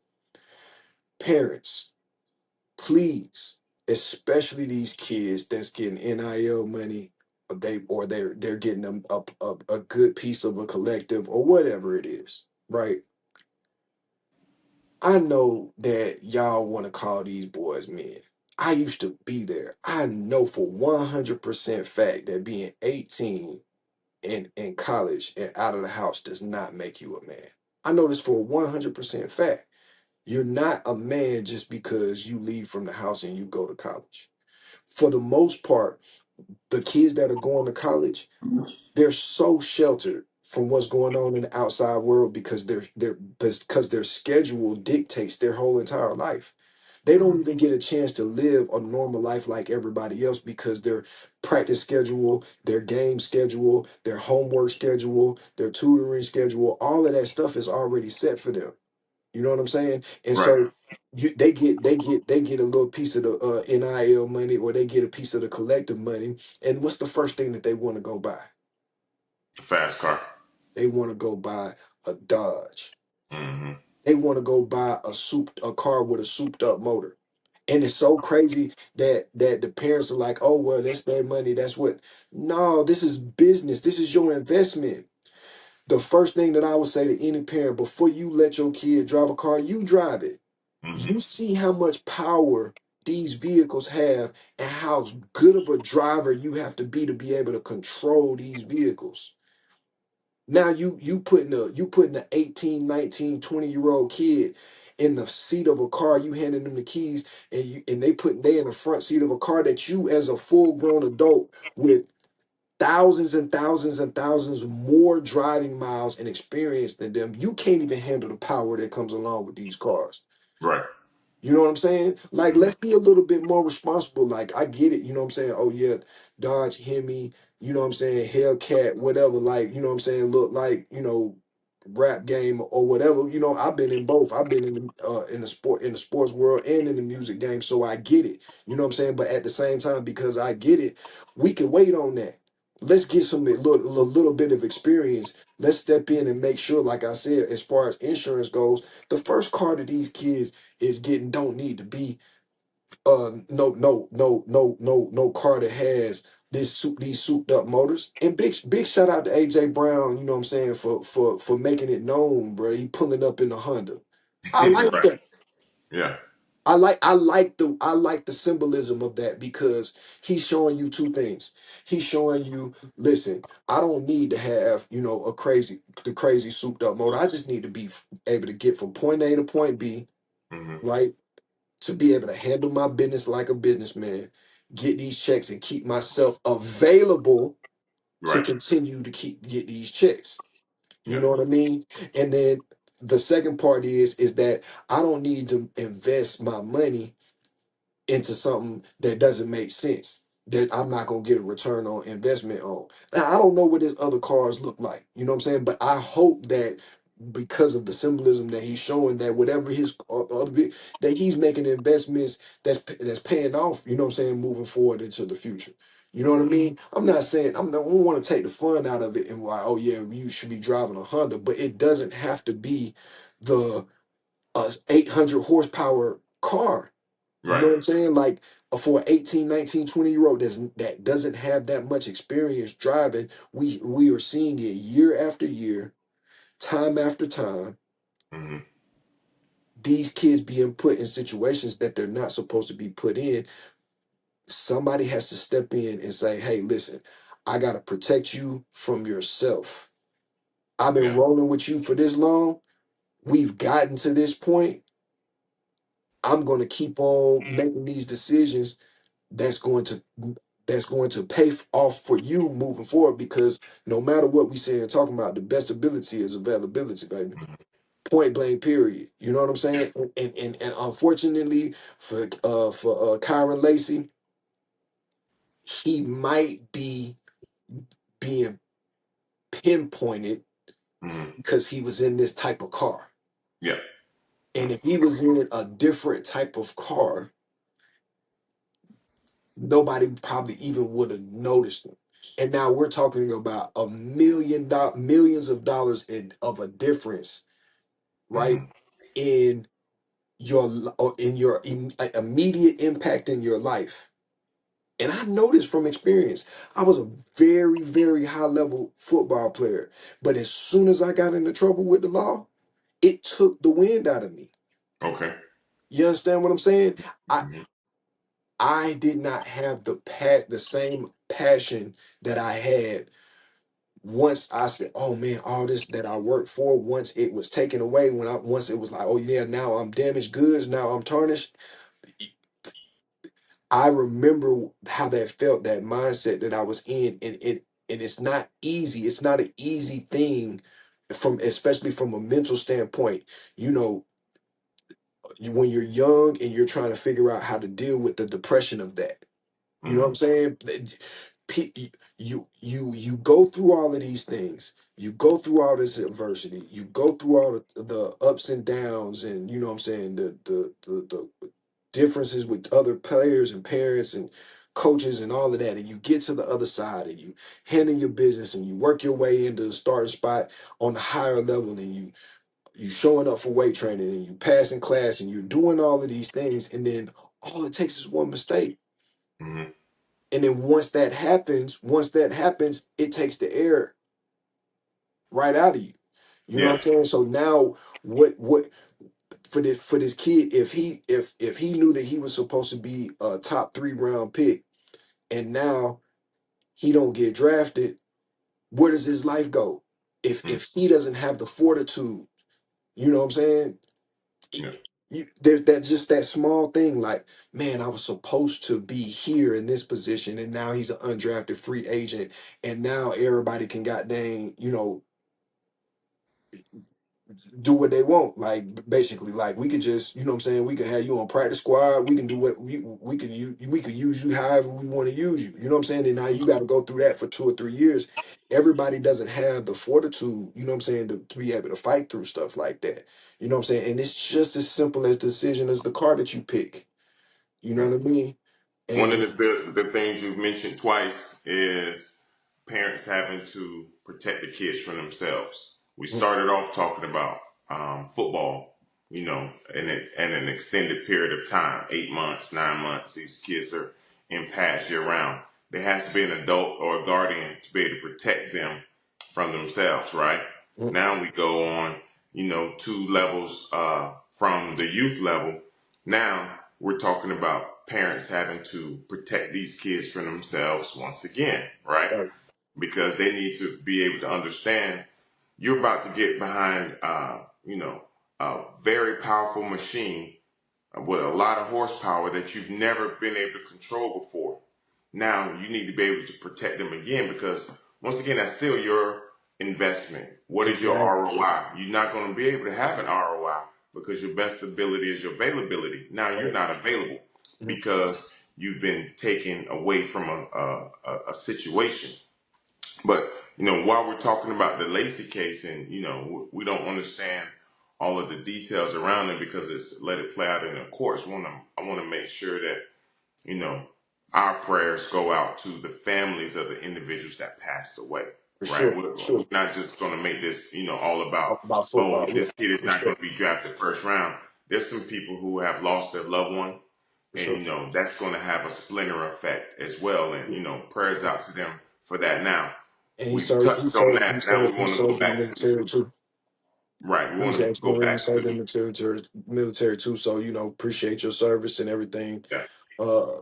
Parents, please, especially these kids that's getting NIL money, they're getting a good piece of a collective or whatever it is, right? I know that y'all want to call these boys men. I used to be there. I know for 100% fact that being 18 and in college and out of the house does not make you a man. I know this for 100% fact. You're not a man just because you leave from the house and you go to college. For the most part, the kids that are going to college, they're so sheltered from what's going on in the outside world because their schedule dictates their whole entire life. They Hmm. don't even get a chance to live a normal life like everybody else because their practice schedule, their game schedule, their homework schedule, their tutoring schedule, all of that stuff is already set for them. You know what I'm saying? And Right. so they get a little piece of the NIL money, or they get a piece of the collective money. And what's the first thing that they want to go buy? Fast car. They want to go buy a Dodge. Hmm. They want to go buy a car with a souped up motor. And it's so crazy that the parents are like, oh well, that's their money. That's what. No, this is business. This is your investment. The first thing that I would say to any parent before you let your kid drive a car, you drive it. Hmm. You see how much power these vehicles have and how good of a driver you have to be able to control these vehicles. Now you putting a 18, 19, 20 year old kid in the seat of a car, you handing them the keys, and they in the front seat of a car that you as a full grown adult with thousands and thousands and thousands more driving miles and experience than them, you can't even handle the power that comes along with these cars. Right. You know what I'm saying? Like, Hmm. let's be a little bit more responsible. Like, I get it. You know what I'm saying? Oh, yeah, Dodge, Hemi, you know what I'm saying? Hellcat, whatever. Like, you know what I'm saying? Look like, rap game or whatever. I've been in both. I've been in the sports world and in the music game. So I get it. You know what I'm saying? But at the same time, because I get it, we can wait on that. Let's get a little bit of experience. Let's step in and make sure, like I said, as far as insurance goes, the first car that these kids is getting don't need to be no car that has these souped up motors. And big shout out to AJ Brown, you know what I'm saying, for making it known, bro. He pulling up in the Honda. I like Right. that. Yeah. I like the symbolism of that because he's showing you two things. He's showing you, listen, I don't need to have, the crazy souped up motor. I just need to be able to get from point A to point B, Hmm. right? To be able to handle my business like a businessman, get these checks and keep myself available to Right. continue to get these checks. You Yeah. know what I mean? And then the second part is that I don't need to invest my money into something that doesn't make sense, that I'm not gonna get a return on investment on. Now I don't know what his other cars look like, you know what I'm saying? But I hope that because of the symbolism that he's showing, that whatever his that he's making investments that's paying off, you know what I'm saying, moving forward into the future. You know what I Hmm. mean? I'm not saying I don't want to take the fun out of it and why, oh yeah, you should be driving a Honda, but it doesn't have to be the 800 horsepower car. You Right. know what I'm saying? Like for an 18, 19, 20 year old that doesn't have that much experience driving, we are seeing it year after year, time after time, Hmm. these kids being put in situations that they're not supposed to be put in. Somebody has to step in and say, hey, listen, I gotta protect you from yourself. I've been Yeah. rolling with you for this long. We've gotten to this point. I'm gonna keep on making these decisions that's going to pay off for you moving forward, because no matter what we say and talking about, the best ability is availability, baby. Hmm. Point blank, period. You know what I'm Yeah. saying? And unfortunately for Kyron Lacey, he might be being pinpointed Hmm. because he was in this type of car. Yeah. And if he was in a different type of car, nobody probably even would have noticed them. And now we're talking about millions of dollars of a difference, right? Hmm. In or in your immediate impact in your life. And I know this from experience. I was a very, very high level football player, but as soon as I got into trouble with the law, it took the wind out of me. Okay. You understand what I'm saying? I Hmm. I did not have the same passion that I had once I said, "Oh man, all this that I worked for, once it was taken away, once it was like, oh yeah, now I'm damaged goods, now I'm tarnished." I remember how that felt, that mindset that I was in, and it's not easy. It's not an easy thing, especially from a mental standpoint. You know, when you're young and you're trying to figure out how to deal with the depression of that. You know what I'm Hmm. saying? You go through all of these things. You go through all this adversity. You go through all the ups and downs, and you know what I'm saying, the differences with other players and parents and coaches and all of that. And you get to the other side and you handle your business and you work your way into the starting spot on the higher level, and you showing up for weight training and you passing class and you're doing all of these things, and then All it takes is one mistake. Hmm. And then once that happens, it takes the air right out of you. You know what Yeah. I'm saying? So now what for this kid, if he knew that he was supposed to be a top 3 round pick and now he don't get drafted, where does his life go? Mm. If he doesn't have the fortitude, you know what I'm saying? Yeah. There's that just that small thing like, man, I was supposed to be here in this position and now he's an undrafted free agent and now everybody can goddamn, do what they want. Like basically, like we could just, you know what I'm saying, we could have you on practice squad, we can do what we could use you however we want to use you. You know what I'm saying? And now you got to go through that for 2 or 3 years. Everybody doesn't have the fortitude, you know what I'm saying, to be able to fight through stuff like that. You know what I'm saying? And it's just as simple as decision as the car that you pick. You know Yeah. what I mean? One of And the things you've mentioned twice is parents having to protect the kids from themselves. We started off talking about football, in an extended period of time, 8 months, 9 months. These kids are in pads year round. There has to be an adult or a guardian to be able to protect them from themselves, right? Now we go on, 2 levels from the youth level. Now we're talking about parents having to protect these kids from themselves once again, right? right, Because they need to be able to understand you're about to get behind, a very powerful machine with a lot of horsepower that you've never been able to control before. Now you need to be able to protect them again because once again, that's still your investment. What is your exactly. ROI? You're not going to be able to have an ROI because your best ability is your availability. Now you're Right. not available Mhm. because you've been taken away from a situation. But while we're talking about the Lacey case, and we don't understand all of the details around it because it's let it play out in the courts. I want to make sure that you know our prayers go out to the families of the individuals that passed away. For Right? sure, We're sure. not just going to make this all about About oh football, yeah, this kid is for not sure, going to be drafted first round. There's some people who have lost their loved one, for and sure. that's going to have a splinter effect as well. And prayers out to them for that. Now And we've touched on that. Now we he want to go served in the back to the military truth. too. Right. We want He's to go ex-Marine and back to served in the military too. So, appreciate your service and everything. yeah,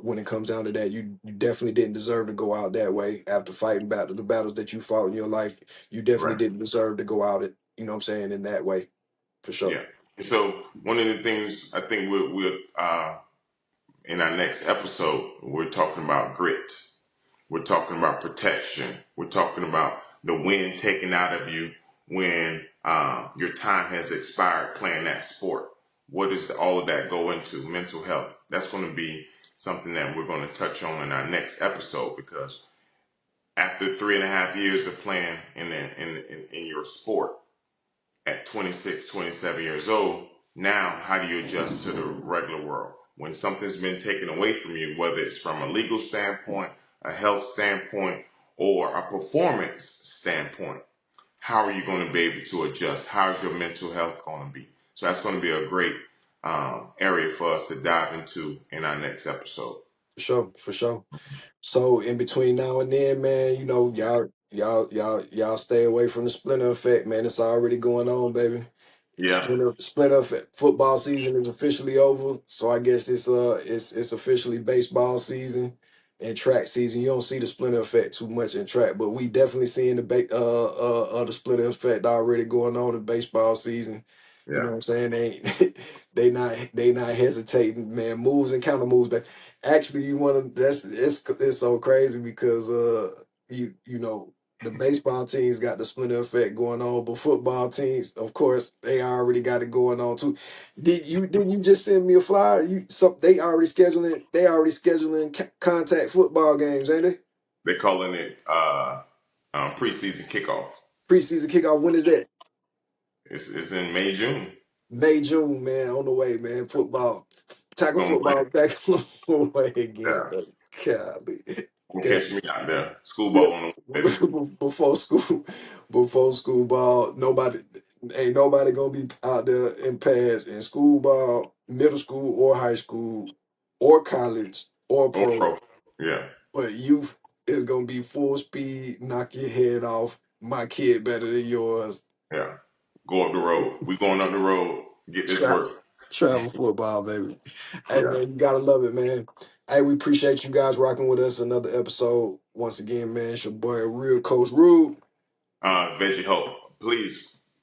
When it comes down to that, you definitely didn't deserve to go out that way after fighting the battles that you fought in your life. You definitely right. didn't deserve to go out it, you know what I'm saying, in that way, for sure. Yeah. And so one of the things I think we'll in our next episode, we're talking about grit. We're talking about protection. We're talking about the wind taken out of you when your time has expired playing that sport. What does all of that go into? Mental health. That's going to be something that we're going to touch on in our next episode because after 3.5 years of playing in your sport at 26, 27 years old, now how do you adjust to the regular world? When something's been taken away from you, whether it's from a legal standpoint, a health standpoint, or a performance standpoint, how are you going to be able to adjust? How's your mental health going to be? So that's going to be a great area for us to dive into in our next episode. For sure, for sure. So in between now and then, man, y'all stay away from the splinter effect, man. It's already going on, baby. Yeah, Splinter effect. Football season is officially over, so I guess it's officially baseball season and track season. You don't see the splinter effect too much in track, but we definitely seeing the splinter effect already going on in baseball season. You know yeah. what I'm saying? They ain't they not hesitating, man. Moves and counter moves, but actually, you want to. It's so crazy because the baseball teams got the splinter effect going on, but football teams, of course, they already got it going on too. Didn't you just send me a flyer? They already scheduling contact football games, ain't they? They're calling it preseason kickoff. Preseason kickoff. When is that? It's in May, June. May, June, man. On the way, man. Football, It's tackle on the way. football back on the way again, Yeah. baby. Golly. Gonna God. catch me out there. School Yeah. ball on the way, baby. Before school ball, ain't nobody gonna be out there in pads in school ball, middle school or high school. or college or or pro, pro. Yeah, but youth is gonna be full speed, knock your head off. My kid better than yours. yeah. Go up the road. We going up the road. Get this Tra- work. Travel football, baby. Hey Yeah. man, you gotta love it, man. Hey, we appreciate you guys rocking with us. Another episode. Once again, man, it's your boy, Real Coach Rube. Veggie Hope.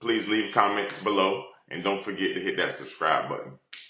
Please leave comments below and don't forget to hit that subscribe button.